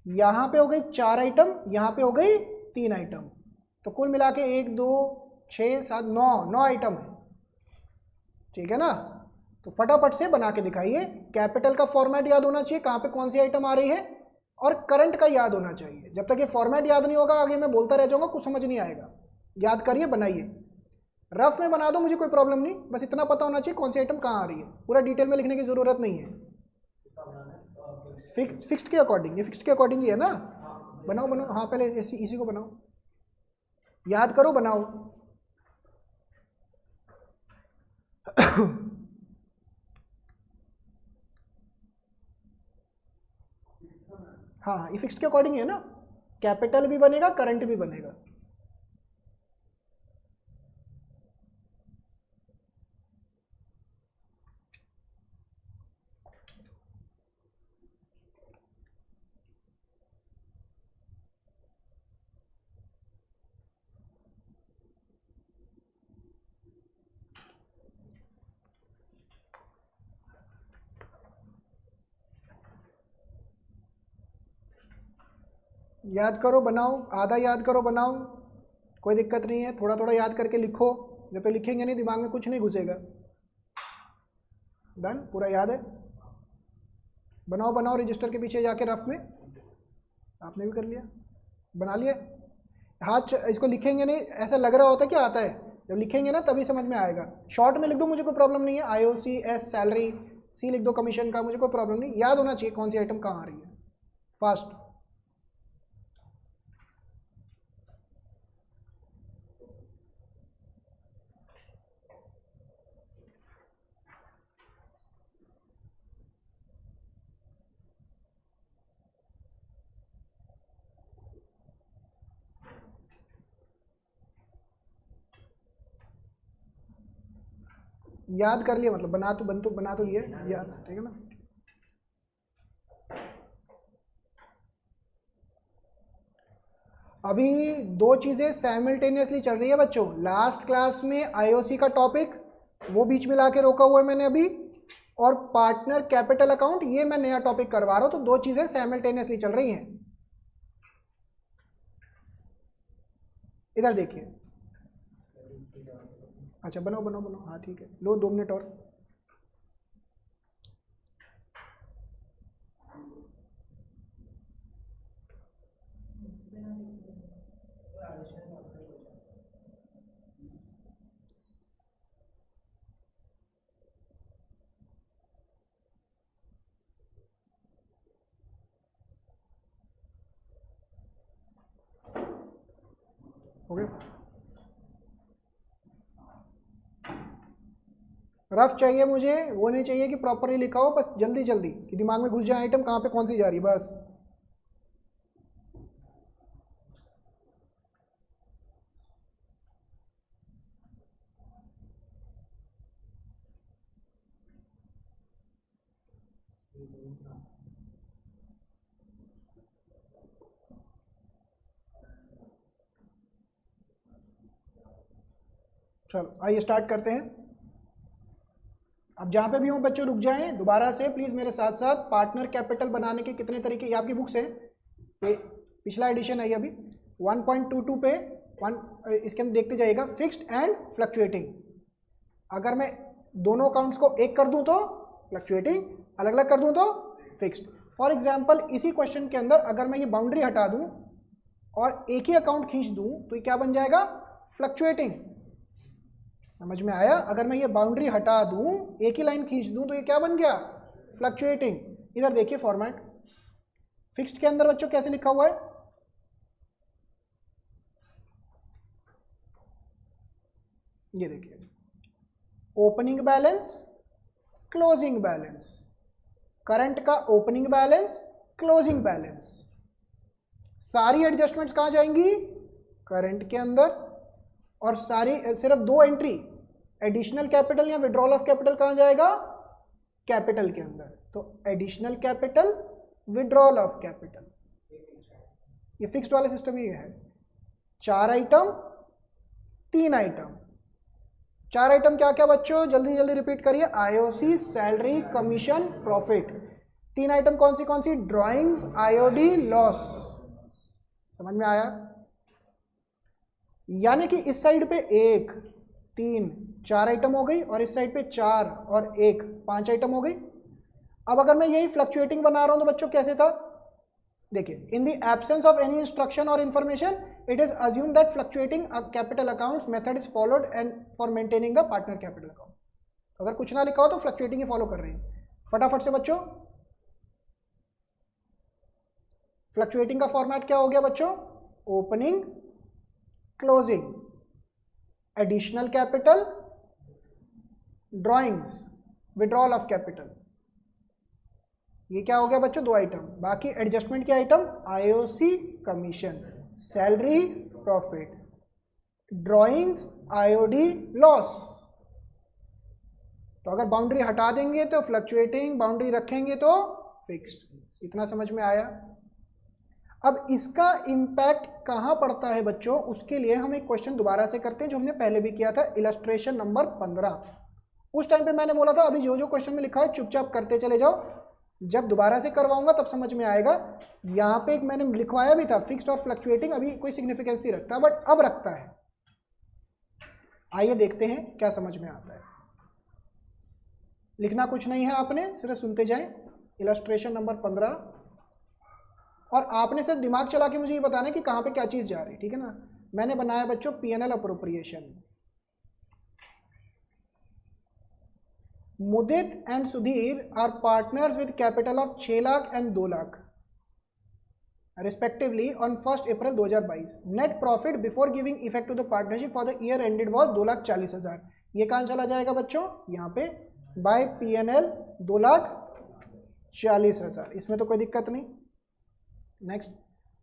यहाँ पे हो गई 4 आइटम, यहाँ पे हो गई 3 आइटम, तो कुल मिला के 1 2 6 7 9 आइटम है, ठीक है ना। तो फटाफट से बना के दिखाइए। कैपिटल का फॉर्मेट याद होना चाहिए, कहाँ पे कौन सी आइटम आ रही है, और करंट का याद होना चाहिए। जब तक ये फॉर्मेट याद नहीं होगा आगे मैं बोलता रह जाऊंगा, कुछ समझ नहीं आएगा। याद करिए, बनाइए, रफ में बना दो, मुझे कोई प्रॉब्लम नहीं, बस इतना पता होना चाहिए कौन सी आइटम कहाँ आ रही है। पूरा डिटेल में लिखने की जरूरत नहीं है। फिक्स्ड के अकॉर्डिंग, ये फिक्स्ड के अकॉर्डिंग ही है ना। बनाओ बनाओ, हाँ पहले इसी को बनाओ, याद करो, बनाओ। हाँ ये फिक्स्ड के अकॉर्डिंग है ना, कैपिटल भी बनेगा करंट भी बनेगा। याद करो बनाओ, आधा याद करो बनाओ, कोई दिक्कत नहीं है। थोड़ा थोड़ा याद करके लिखो, जब पे लिखेंगे नहीं दिमाग में कुछ नहीं घुसेगा। डन, पूरा याद है। बनाओ बनाओ, रजिस्टर के पीछे जाके रफ में। आपने भी कर लिया, बना लिया। हाथ इसको लिखेंगे नहीं, ऐसा लग रहा होता है कि आता है, जब लिखेंगे ना तभी समझ में आएगा। शॉर्ट में लिख दो, मुझे कोई प्रॉब्लम नहीं है। IOC S सैलरी, C लिख दो कमीशन का, मुझे कोई प्रॉब्लम नहीं। याद होना चाहिए कौन सी आइटम कहाँ आ रही है, फास्ट। याद कर लिया मतलब बना तो लिए याद, ठीक है ना। अभी 2 चीज़ें साइमल्टेनियसली चल रही है बच्चों। लास्ट क्लास में IOC का टॉपिक वो बीच में ला के रोका हुआ है मैंने अभी, और पार्टनर कैपिटल अकाउंट ये मैं नया टॉपिक करवा रहा हूं। तो 2 चीज़ें साइमल्टेनियसली चल रही हैं। इधर देखिए, अच्छा बनाओ बनाओ बनाओ, हाँ ठीक है, लो 2 मिनट और। हो गया। रफ चाहिए मुझे, वो नहीं चाहिए कि प्रॉपरली लिखा हो, बस जल्दी जल्दी कि दिमाग में घुस जाए आइटम कहाँ पे कौन सी जा रही, बस। चलो आइए स्टार्ट करते हैं। अब जहाँ पे भी हो बच्चों रुक जाएं, दोबारा से प्लीज़ मेरे साथ साथ। पार्टनर कैपिटल बनाने के कितने तरीके, ये आपकी बुक्स है, पिछला एडिशन है ये अभी 1.22 पे इसके अंदर देखते जाइएगा। फिक्स्ड एंड फ्लक्चुएटिंग, अगर मैं दोनों अकाउंट्स को एक कर दूं तो फ्लक्चुएटिंग, अलग अलग कर दूं तो फिक्स्ड। फॉर एग्जाम्पल इसी क्वेश्चन के अंदर अगर मैं ये बाउंड्री हटा दूं और एक ही अकाउंट खींच दूं तो ये क्या बन जाएगा, फ्लक्चुएटिंग। समझ में आया? अगर मैं ये बाउंड्री हटा दूं, एक ही लाइन खींच दूं तो ये क्या बन गया, फ्लक्चुएटिंग। इधर देखिए फॉर्मेट, फिक्स्ड के अंदर बच्चों कैसे लिखा हुआ है, ये देखिए, opening balance, closing balance. Current का ओपनिंग बैलेंस, क्लोजिंग बैलेंस, सारी एडजस्टमेंट्स कहाँ जाएंगी, करंट के अंदर। और सारी सिर्फ 2 एंट्री, एडिशनल कैपिटल या विड्रॉल ऑफ कैपिटल कहाँ जाएगा, कैपिटल के अंदर। तो additional capital withdrawal of capital. ये फिक्स्ड वाला सिस्टम ही है। 4 आइटम 3 आइटम। 4 आइटम क्या क्या बच्चों, जल्दी जल्दी रिपीट करिए। IOC, salary, commission, profit. 3 item कौन सी? Drawings, IOD, loss. समझ में आया? यानी कि इस साइड पे 1 3 4 आइटम हो गई और इस साइड पे 4 और 1 5 आइटम हो गई। अब अगर मैं यही फ्लक्चुएटिंग बना रहा हूं तो बच्चों कैसे था? देखिए, in the absence of any instruction और information it is assume that fluctuating capital accounts method is followed and for maintaining the partner capital account. अगर कुछ ना लिखा हो तो फ्लक्चुएटिंग ही फॉलो कर रहे हैं। फटाफट से बच्चों, फ्लक्चुएटिंग का फॉर्मेट क्या हो गया बच्चों? Opening, closing, additional capital, drawings, withdrawal of capital. ये क्या हो गया बच्चों? 2 आइटम। बाकी एडजस्टमेंट के item IOC, commission, salary, profit, drawings, IOD, loss. तो अगर बाउंड्री हटा देंगे तो फ्लक्चुएटिंग, बाउंड्री रखेंगे तो फिक्स्ड। इतना समझ में आया? अब इसका इम्पैक्ट कहाँ पड़ता है बच्चों, उसके लिए हम एक क्वेश्चन दोबारा से करते हैं जो हमने पहले भी किया था, इलस्ट्रेशन नंबर 15। उस टाइम पे मैंने बोला था अभी जो जो क्वेश्चन में लिखा है चुपचाप करते चले जाओ, जब दोबारा से करवाऊंगा तब समझ में आएगा। यहाँ पे एक मैंने लिखवाया भी था, फिक्स्ड और फ्लक्चुएटिंग अभी कोई सिग्निफिकेंस नहीं रखता, बट अब रखता है। आइए देखते हैं क्या समझ में आता है। लिखना कुछ नहीं है आपने, सिर्फ सुनते जाएं। इलस्ट्रेशन नंबर 15, और आपने सिर्फ दिमाग चला के मुझे ये बताना है कि कहाँ पे क्या चीज़ जा रही है, ठीक है ना। मैंने बनाया बच्चों P&L appropriation. Mudit and Sudhir are partners with capital of 6 lakh and 2 lakh respectively on 1 April 2022। Net profit before giving effect to the partnership for the year ended was 2,40,000। ये कहाँ चला जाएगा बच्चों? यहाँ पे बाय P&L 2,40,000। इसमें तो कोई दिक्कत नहीं। Next,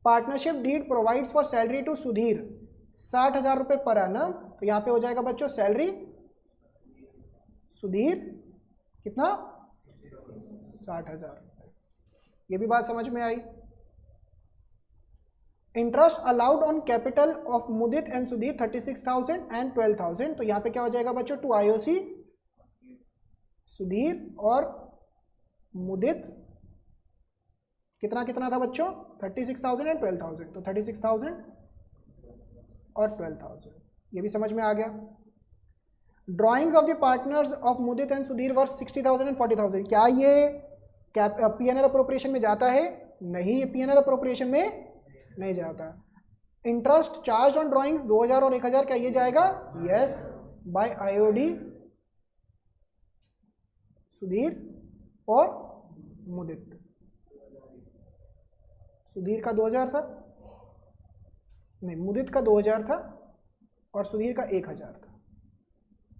partnership deed provides for salary to Sudhir 60,000 रुपये पर annum। तो यहाँ पे हो जाएगा बच्चों सैलरी सुधीर कितना? 60,000। ये भी बात समझ में आई। Interest allowed on capital of Mudit and Sudhir 36,000 and 12,000। तो यहाँ पे क्या हो जाएगा बच्चों? टू आईओसी, सुधीर और मुदित कितना कितना था बच्चों? 36,000 एंड 12,000। तो 36,000 और 12,000, ये भी समझ में आ गया। Drawings of the partners of Mudit and Sudhir worth 60,000 and 40,000। क्या ये P&L अप्रोप्रिएशन में जाता है? नहीं, ये P&L अप्रोप्रिएशन में नहीं जाता। इंटरेस्ट चार्ज ऑन ड्राइंग्स 2,000 और 1,000, क्या ये जाएगा? यस, बाय आईओडी, सुधीर और मुदित। सुधीर का 2,000 था, नहीं मुदित का 2,000 था और सुधीर का 1,000 था।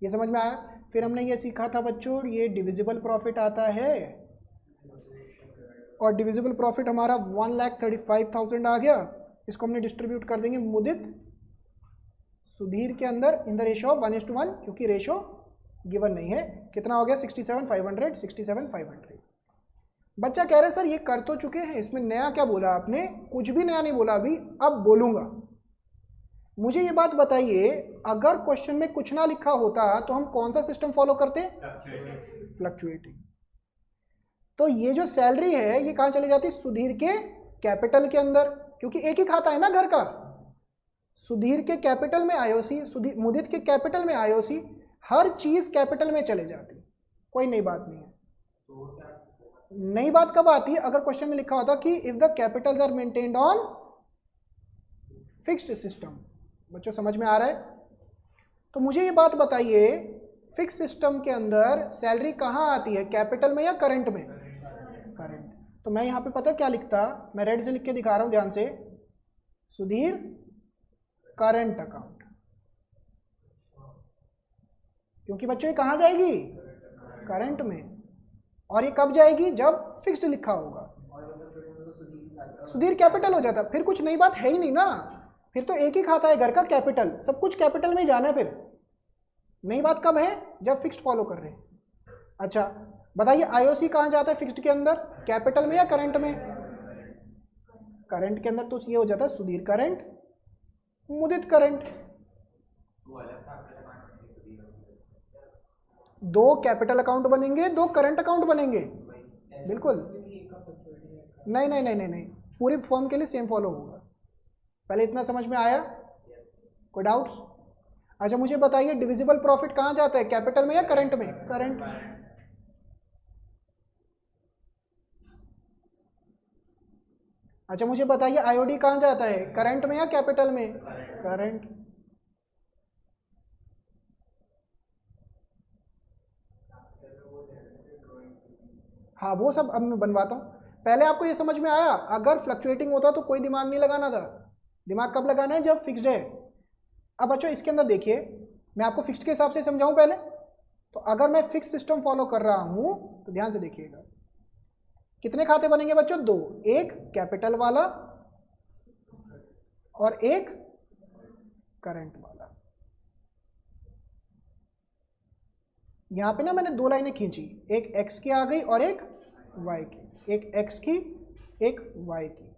ये समझ में आया? फिर हमने ये सीखा था बच्चों, ये डिविजिबल प्रॉफिट आता है और डिविजिबल प्रॉफिट हमारा 1,35,000 आ गया। इसको हमने डिस्ट्रीब्यूट कर देंगे मुदित सुधीर के अंदर इन द रेशो ऑफ 1:1, क्योंकि रेशो गिवन नहीं है। कितना हो गया? 67,500। 67,500। बच्चा कह रहे सर ये कर तो चुके हैं, इसमें नया क्या बोला आपने? कुछ भी नया नहीं बोला अभी, अब बोलूंगा। मुझे ये बात बताइए, अगर क्वेश्चन में कुछ ना लिखा होता तो हम कौन सा सिस्टम फॉलो करते? फ्लक्चुएटिंग। तो ये जो सैलरी है ये कहाँ चली जाती? सुधीर के कैपिटल के अंदर, क्योंकि एक ही खाता है ना घर का। सुधीर के कैपिटल में आईओसी, मुदित के कैपिटल में आईओसी, हर चीज कैपिटल में चले जाती, कोई नई बात नहीं है। नई बात कब आती है? अगर क्वेश्चन में लिखा होता कि if the capitals are maintained on fixed system. बच्चों समझ में आ रहा है? तो मुझे ये बात बताइए, फिक्स सिस्टम के अंदर सैलरी कहाँ आती है? कैपिटल में या करंट में? करंट। तो मैं यहाँ पे पता क्या लिखता? मैं रेड से लिख के दिखा रहा हूँ ध्यान से। सुधीर करंट अकाउंट, क्योंकि बच्चों ये कहाँ जाएगी? करंट में। और ये कब जाएगी? जब फिक्स्ड लिखा होगा। सुधीर कैपिटल हो जाता, फिर कुछ नई बात है ही नहीं ना, फिर तो एक ही खाता है घर का, कैपिटल, सब कुछ कैपिटल में ही जाना है। फिर नई बात कब है? जब फिक्स्ड फॉलो कर रहे हैं। अच्छा बताइए, आईओसी कहाँ जाता है फिक्स्ड के अंदर? कैपिटल में या करंट में? करंट के अंदर तो ये हो जाता है सुधीर करंट, मुदित करंट। दो कैपिटल अकाउंट बनेंगे, दो करंट अकाउंट बनेंगे, बिल्कुल। नहीं नहीं नहीं नहीं नहीं, पूरी फॉर्म के लिए सेम फॉलो होगा। पहले इतना समझ में आया? कोई डाउट्स? अच्छा मुझे बताइए डिविजिबल प्रॉफिट कहाँ जाता है, कैपिटल में या करंट में? करंट। अच्छा मुझे बताइए आईओडी कहाँ जाता है, करंट में या कैपिटल में? करंट। हाँ वो सब अब मैं बनवाता हूँ। पहले आपको ये समझ में आया, अगर फ्लक्चुएटिंग होता तो कोई दिमाग नहीं लगाना था, दिमाग कब लगाना है, जब फिक्स्ड है। अब बच्चों इसके अंदर देखिए, मैं आपको फिक्स्ड के हिसाब से समझाऊं पहले। तो अगर मैं फिक्स सिस्टम फॉलो कर रहा हूं तो ध्यान से देखिएगा, कितने खाते बनेंगे बच्चों? दो, एक कैपिटल वाला और एक करंट वाला। यहां पे ना मैंने दो लाइनें खींची, एक एक्स की आ गई और एक वाई की, एक एक्स की एक वाई की,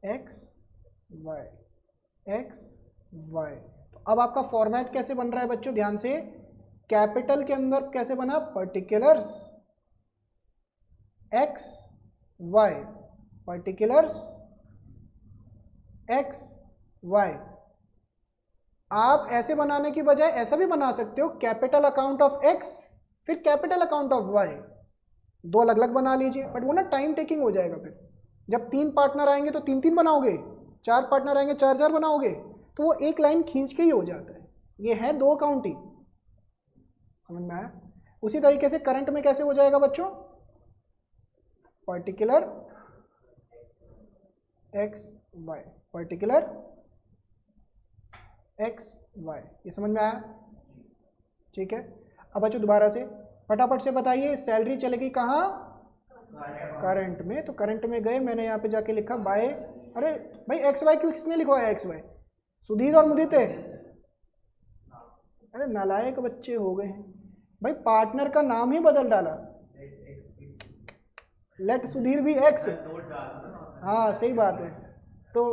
एक्स वाई, एक्स वाई। तो अब आपका फॉर्मेट कैसे बन रहा है बच्चों, ध्यान से। कैपिटल के अंदर कैसे बना, particulars X Y, particulars X Y. आप ऐसे बनाने की बजाय ऐसा भी बना सकते हो, कैपिटल अकाउंट ऑफ एक्स फिर कैपिटल अकाउंट ऑफ वाई, दो अलग अलग बना लीजिए। बट वो ना टाइम टेकिंग हो जाएगा। फिर जब तीन पार्टनर आएंगे तो तीन तीन बनाओगे, चार पार्टनर आएंगे चार चार बनाओगे, तो वो एक लाइन खींच के ही हो जाता है। ये है दो अकाउंट ही, समझ में आया? उसी तरीके से करंट में कैसे हो जाएगा बच्चों, particular X Y, particular X Y. ये समझ में आया? ठीक है। अब बच्चों दोबारा से फटाफट से बताइए, सैलरी चलेगी कहाँ, करंट में। तो करंट में गए, मैंने यहाँ पे जाके लिखा बाय, अरे भाई एक्स वाई क्यों, किसने लिखवाया एक्स वाई? सुधीर और मुदित है। अरे नालायक बच्चे हो गए हैं भाई, पार्टनर का नाम ही बदल डाला। लेट सुधीर भी एक्स, हाँ सही बात है। तो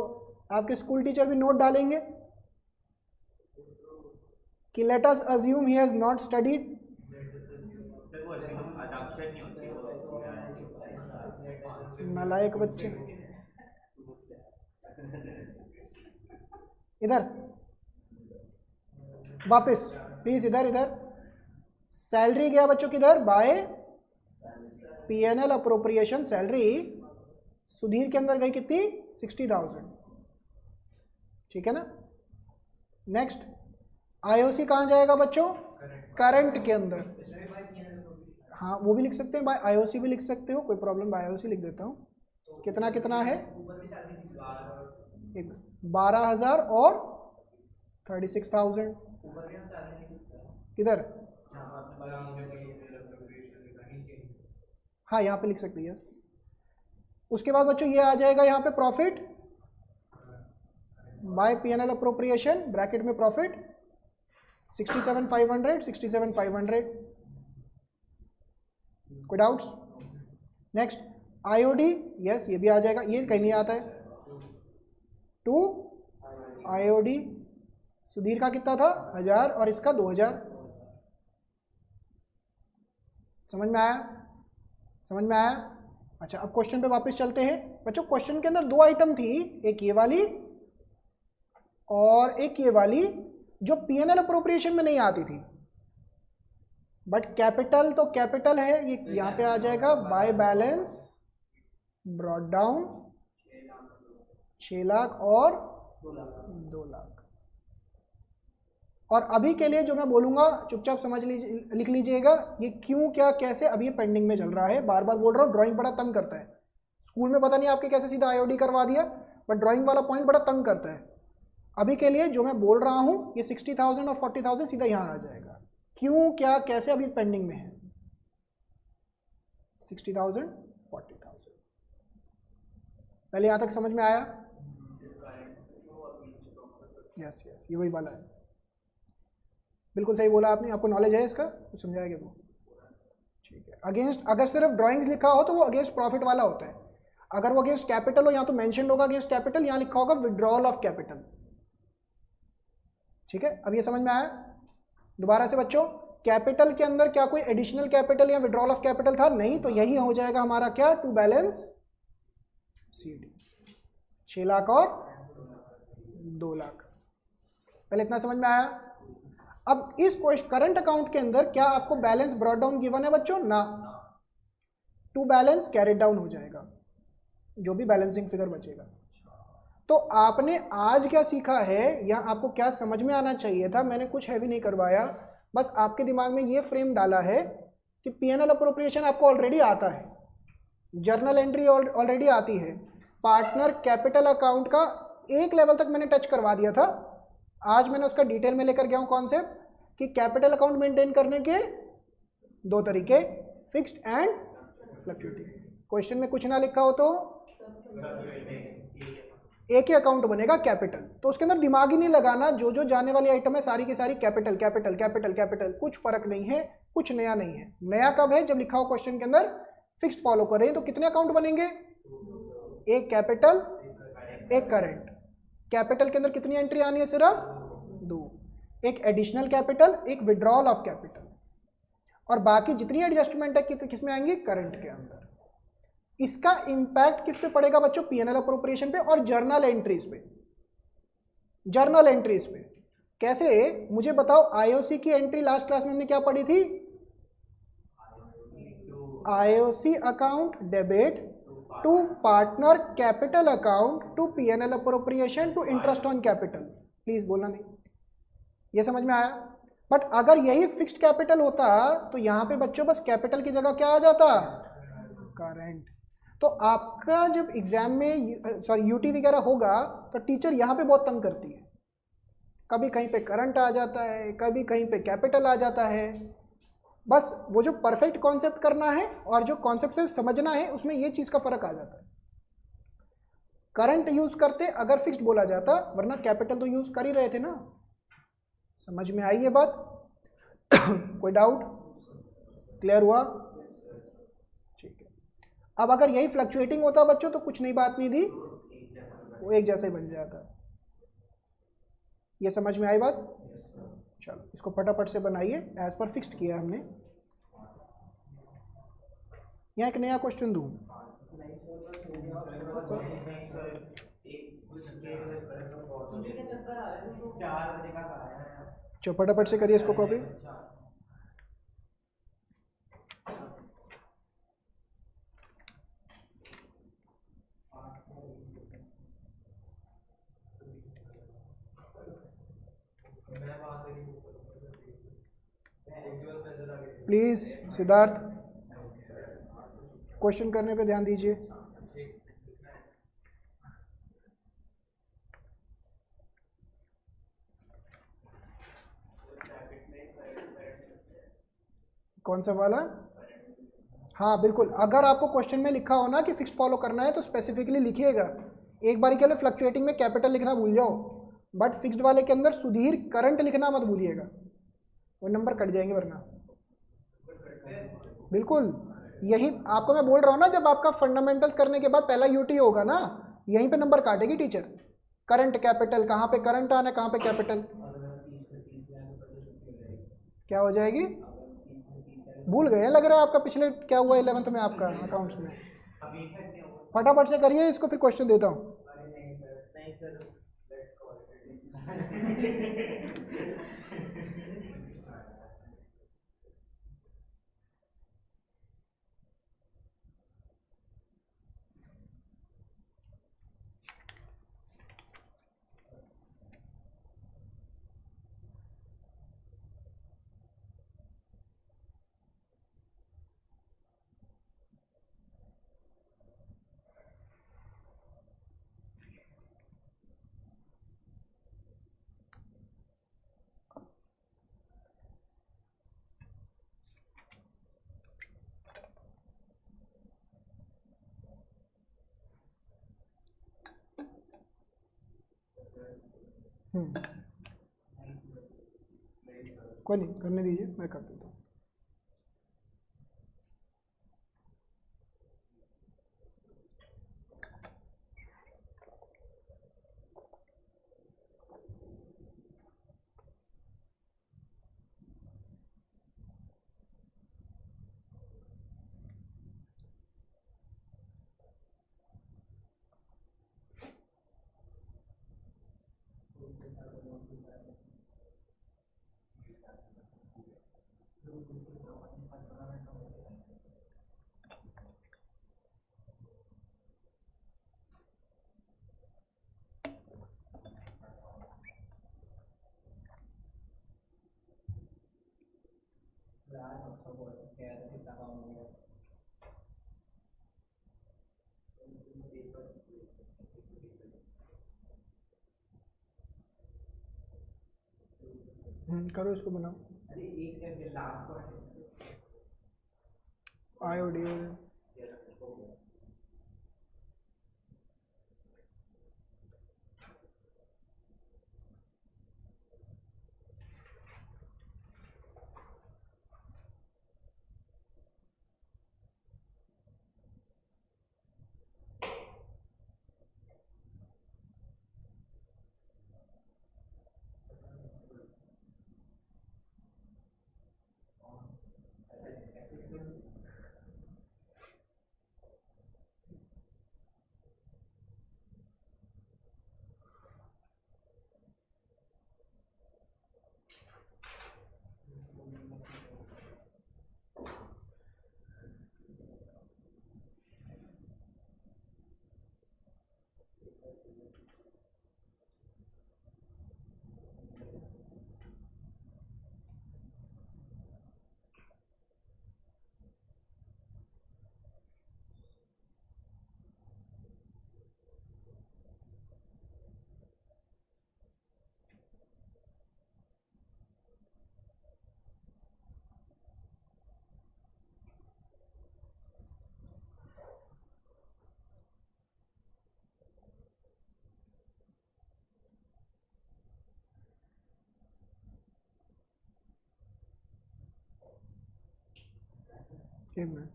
आपके स्कूल टीचर भी नोट डालेंगे कि let us assume he has not studied. नालायक बच्चे। इधर वापस प्लीज, इधर इधर। सैलरी गया बच्चों किधर, by PNL appropriation salary Sudhir के अंदर गई कितनी, 60,000। ठीक है ना। नेक्स्ट आईओसी कहाँ जाएगा बच्चों, करंट के अंदर। हाँ वो भी लिख सकते हैं, बाय आईओसी भी लिख सकते हो, कोई प्रॉब्लम, बाय आईओसी लिख देता हूँ। कितना कितना है, 12,000 और 36,000। किधर, हाँ यहाँ पे लिख सकते हैं, यस। उसके बाद बच्चों ये आ जाएगा यहाँ पे profit by PNL appropriation, bracket में प्रॉफिट 67,500, 67,500। कोई डाउट्स? नेक्स्ट आईओडी, यस ये भी आ जाएगा, ये कहीं नहीं आता है। टू आईओडी, सुधीर का कितना था, 1000 और इसका 2000। समझ में आया, समझ में आया? अच्छा अब क्वेश्चन पे वापस चलते हैं बच्चों। क्वेश्चन के अंदर दो आइटम थी, एक ये वाली और एक ये वाली, जो पीएनएल अप्रोप्रिएशन में नहीं आती थी। बट कैपिटल तो कैपिटल है, ये यहाँ पे आ जाएगा by balance brought down 6 lakh और 2 लाख। और अभी के लिए जो मैं बोलूंगा चुपचाप समझ लीजिए, लिख लीजिएगा। ये क्यों क्या कैसे अभी ये पेंडिंग में चल रहा है, बार बार बोल रहा हूँ, ड्राइंग बड़ा तंग करता है। स्कूल में पता नहीं आपके कैसे सीधा आईओडी करवा दिया, बट ड्राइंग वाला पॉइंट बड़ा तंग करता है। अभी के लिए जो मैं बोल रहा हूँ, ये 60,000 और 40,000 सीधा यहाँ आ जाएगा। क्यों क्या कैसे अभी पेंडिंग में है, 60,000 40,000। पहले यहाँ तक समझ में आया? यस यस ये वही वाला है, बिल्कुल सही बोला आपने। आपको नॉलेज है इसका, कुछ समझाएगा वो? ठीक है। अगेंस्ट अगर सिर्फ ड्राइंग्स लिखा हो तो वो अगेंस्ट प्रॉफिट वाला होता है, अगर वो अगेंस्ट कैपिटल हो यहाँ तो मेंशन होगा अगेंस्ट कैपिटल, यहाँ लिखा होगा विड्रॉल ऑफ कैपिटल। ठीक है, अब ये समझ में आया? दोबारा से बच्चों, कैपिटल के अंदर क्या कोई एडिशनल कैपिटल या विड्रॉल ऑफ कैपिटल था? नहीं, तो यही हो जाएगा हमारा क्या, टू बैलेंस सीडी। 6 लाख और 2 लाख। पहले इतना समझ में आया? अब इस करंट अकाउंट के अंदर क्या आपको बैलेंस ब्रॉट डाउन गिवन है बच्चों? ना, टू बैलेंस कैरिड डाउन हो जाएगा, जो भी बैलेंसिंग फिगर बचेगा। तो आपने आज क्या सीखा है या आपको क्या समझ में आना चाहिए था, मैंने कुछ हैवी नहीं करवाया, बस आपके दिमाग में ये फ्रेम डाला है कि पीएनएल अप्रोप्रिएशन आपको ऑलरेडी आता है, जर्नल एंट्री ऑलरेडी आती है, पार्टनर कैपिटल अकाउंट का एक लेवल तक मैंने टच करवा दिया था। आज मैंने उसका डिटेल में लेकर गया हूं कॉन्सेप्ट कि कैपिटल अकाउंट मेंटेन करने के 2 तरीके, फिक्स्ड एंड फ्लक्चुएटिंग। क्वेश्चन में कुछ ना लिखा हो तो एक ही अकाउंट बनेगा कैपिटल, तो उसके अंदर दिमाग ही नहीं लगाना, जो जो जाने वाली आइटम है सारी की सारी कैपिटल कैपिटल कैपिटल कैपिटल, कुछ फर्क नहीं है, कुछ नया नहीं है। नया कब है? जब लिखा हो क्वेश्चन के अंदर फिक्स्ड फॉलो कर रहे हैं, तो कितने अकाउंट बनेंगे? एक कैपिटल एक करंट। कैपिटल के अंदर कितनी एंट्री आनी है? सिर्फ 2, एक एडिशनल कैपिटल एक विड्रॉल ऑफ कैपिटल, और बाकी जितनी एडजस्टमेंट है किस में आएंगी? करंट के अंदर। इसका इंपैक्ट किस पे पड़ेगा बच्चों? पीएनएल अप्रोप्रिएशन पे और जर्नल एंट्रीज पे। जर्नल एंट्रीज पे कैसे? मुझे बताओ, आईओसी की एंट्री लास्ट क्लास में हमने क्या पढ़ी थी? IOC account debit to partner capital account to PNL appropriation to interest on capital. Please बोलना नहीं, ये समझ में आया? बट अगर यही फिक्स्ड कैपिटल होता तो यहां पे बच्चों बस कैपिटल की जगह क्या आ जाता? करंट। तो आपका जब एग्जाम में यूटी वगैरह होगा तो टीचर यहाँ पे बहुत तंग करती है, कभी कहीं पे करंट आ जाता है, कभी कहीं पे कैपिटल आ जाता है। बस वो जो परफेक्ट कॉन्सेप्ट करना है और जो कॉन्सेप्ट से समझना है उसमें ये चीज़ का फर्क आ जाता है। करंट यूज करते अगर फिक्स्ड बोला जाता, वरना कैपिटल तो यूज कर ही रहे थे ना। समझ में आई ये बात? कोई डाउट? क्लियर हुआ? अब अगर यही फ्लक्चुएटिंग होता बच्चों तो कुछ नहीं, बात नहीं थी, वो एक जैसा ही बन जाता। ये समझ में आई बात? चलो इसको फटाफट से बनाइए, एज पर फिक्स्ड किया हमने। यहाँ एक नया क्वेश्चन दूँ? चलो फटाफट से करिए इसको कॉपी। प्लीज सिद्धार्थ क्वेश्चन करने पे ध्यान दीजिए। कौन सा वाला? हाँ बिल्कुल, अगर आपको क्वेश्चन में लिखा हो ना कि फिक्स्ड फॉलो करना है तो स्पेसिफिकली लिखिएगा। एक बार के लिए फ्लक्चुएटिंग में कैपिटल लिखना भूल जाओ, बट फिक्स्ड वाले के अंदर सुधीर करंट लिखना मत भूलिएगा, वो नंबर कट जाएंगे वरना। बिल्कुल, यही आपको मैं बोल रहा हूँ ना, जब आपका फंडामेंटल्स करने के बाद पहला यूटी होगा ना, यहीं पे नंबर काटेगी टीचर। करंट कैपिटल, कहाँ पे करंट आना है, कहाँ पे कैपिटल, क्या हो जाएगी? भूल गए लग रहा है आपका, पिछले क्या हुआ 11th में आपका अकाउंट्स में। फटाफट से करिए इसको, फिर क्वेश्चन देता हूँ। कोई नहीं, करने दीजिए, मैं कर देता हूँ। करो इसको बनाओ। आयोडी एक मिनट,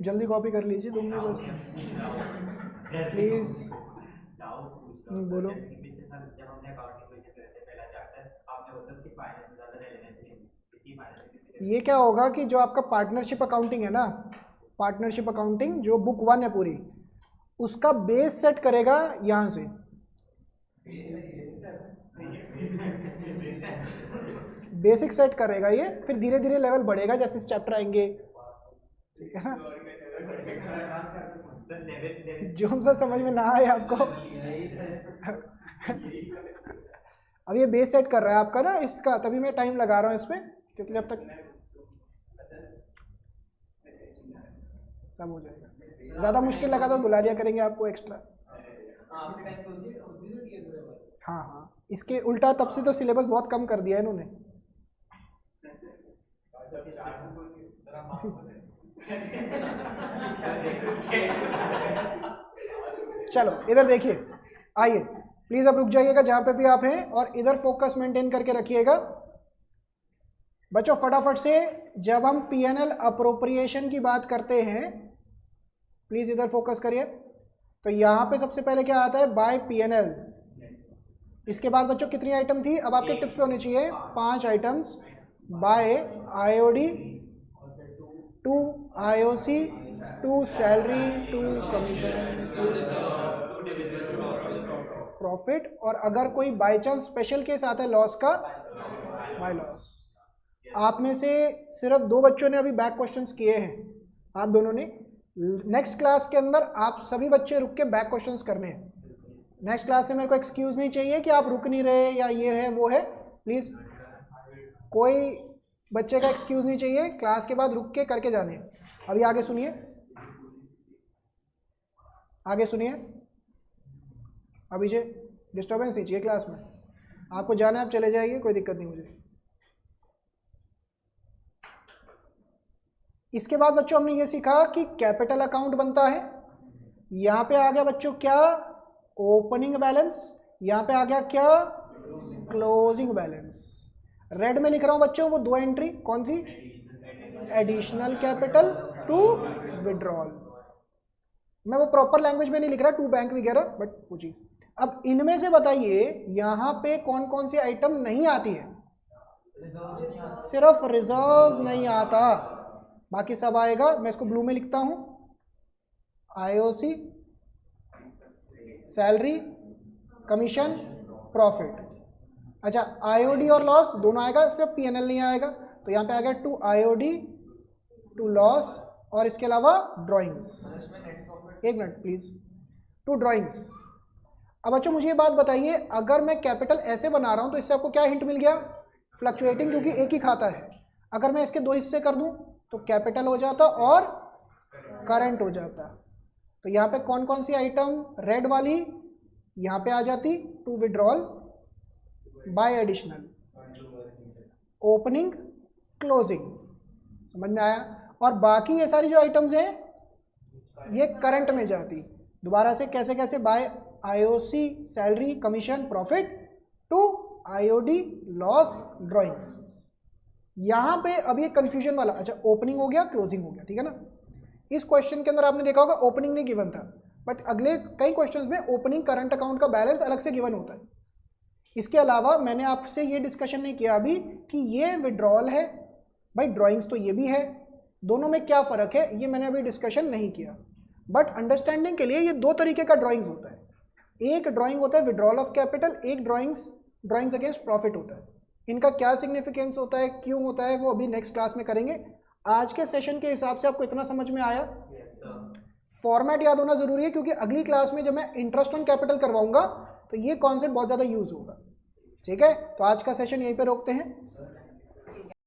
जल्दी कॉपी कर लीजिए 2 मिनट बस प्लीज। बोलो। ये क्या होगा कि जो आपका पार्टनरशिप अकाउंटिंग है ना, पार्टनरशिप अकाउंटिंग जो बुक 1 है पूरी, उसका बेस सेट करेगा यहाँ से। बेसिक सेट करेगा ये, फिर धीरे धीरे लेवल बढ़ेगा जैसे चैप्टर आएंगे, ठीक है ना। जो सा समझ में ना आए आपको अब ये बेस सेट कर रहा है आपका ना इसका, तभी मैं टाइम लगा रहा हूँ इसमें, क्योंकि जब तक सब हो जाएगा। ज़्यादा मुश्किल लगा तो बुला लिया करेंगे आपको एक्स्ट्रा। हाँ हाँ, इसके उल्टा तब से तो सिलेबस बहुत कम कर दिया इन्होंने। चलो इधर देखिए, आइए प्लीज अब रुक जाइएगा जहां पे भी आप हैं और इधर फोकस मेंटेन करके रखिएगा बच्चों। फटाफट से जब हम पीएनएल अप्रोप्रिएशन की बात करते हैं, प्लीज इधर फोकस करिए। तो यहां पे सबसे पहले क्या आता है, बाय पीएनएल। इसके बाद बच्चों कितनी आइटम थी, अब आपके टिप्स पे होनी चाहिए 5 items. By IOD, 2 IOC, 2 salary, 2 commission, 2 profit, और अगर कोई बाय चांस स्पेशल केस आता है लॉस का, बाय लॉस। आप में से सिर्फ 2 बच्चों ने अभी बैक क्वेश्चंस किए हैं, आप दोनों ने। नेक्स्ट क्लास के अंदर आप सभी बच्चे रुक के बैक क्वेश्चंस करने हैं। नेक्स्ट क्लास से मेरे को एक्सक्यूज नहीं चाहिए कि आप रुक नहीं रहे या ये है वो है, प्लीज कोई बच्चे का एक्सक्यूज नहीं चाहिए, क्लास के बाद रुक के करके जाने। अभी आगे सुनिए, आगे सुनिए। अभी जे डिस्टर्बेंस नहीं चाहिए क्लास में, आपको जाना है आप चले जाइए, कोई दिक्कत नहीं मुझे। इसके बाद बच्चों हमने ये सीखा कि कैपिटल अकाउंट बनता है। यहाँ पे आ गया बच्चों क्या, ओपनिंग बैलेंस। यहाँ पे आ गया क्या, क्लोजिंग बैलेंस। रेड में लिख रहा हूँ बच्चों वो 2 एंट्री, कौन सी, एडिशनल कैपिटल टू विड्रॉल। मैं वो प्रॉपर लैंग्वेज में नहीं लिख रहा, टू बैंक वगैरह, बट वो चीज। अब इनमें से बताइए यहाँ पे कौन कौन सी आइटम नहीं आती है। सिर्फ रिजर्व नहीं आता, बाकी सब आएगा। मैं इसको ब्लू में लिखता हूं, आईओसी, सैलरी, कमीशन, प्रॉफिट। अच्छा, आईओडी और लॉस दोनों आएगा, सिर्फ पीएनएल नहीं आएगा। तो यहाँ पे आ गया 2 आईओडी, 2 लॉस, और इसके अलावा ड्राइंग्स। एक मिनट प्लीज, 2 ड्राइंग्स। अब बच्चों मुझे ये बात बताइए, अगर मैं कैपिटल ऐसे बना रहा हूं तो इससे आपको क्या हिंट मिल गया? फ्लक्चुएटिंग, क्योंकि एक ही खाता है। अगर मैं इसके 2 हिस्से कर दूं तो कैपिटल हो जाता और करंट हो जाता। तो यहाँ पे कौन कौन सी आइटम रेड वाली यहाँ पे आ जाती? To withdrawal by additional, opening, closing, समझ में आया? और बाकी ये सारी जो आइटम्स हैं ये करंट में जाती। दोबारा से कैसे कैसे? By IOC salary, commission, profit to IOD loss, drawings. यहाँ पे अब ये कंफ्यूजन वाला, अच्छा ओपनिंग हो गया, क्लोजिंग हो गया, ठीक है ना? इस क्वेश्चन के अंदर आपने देखा होगा ओपनिंग नहीं गिवन था, बट अगले कई क्वेश्चंस में ओपनिंग करंट अकाउंट का बैलेंस अलग से गिवन होता है। इसके अलावा मैंने आपसे ये डिस्कशन नहीं किया अभी कि ये विड्रॉल है भाई, ड्राइंग्स तो ये भी है, दोनों में क्या फ़र्क है ये मैंने अभी डिस्कशन नहीं किया। बट अंडरस्टैंडिंग के लिए ये 2 तरीके का ड्राइंग्स होता है। एक ड्राइंग होता है विड्रॉल ऑफ कैपिटल, एक ड्राइंग्स अगेंस्ट प्रॉफिट होता है। इनका क्या सिग्निफिकेंस होता है, क्यों होता है, वो अभी नेक्स्ट क्लास में करेंगे। आज के सेशन के हिसाब से आपको इतना समझ में आया? फॉर्मेट याद होना जरूरी है, क्योंकि अगली क्लास में जब मैं इंटरेस्ट ऑन कैपिटल करवाऊंगा तो ये कॉन्सेप्ट बहुत ज़्यादा यूज होगा। ठीक है, तो आज का सेशन यहीं पे रोकते हैं।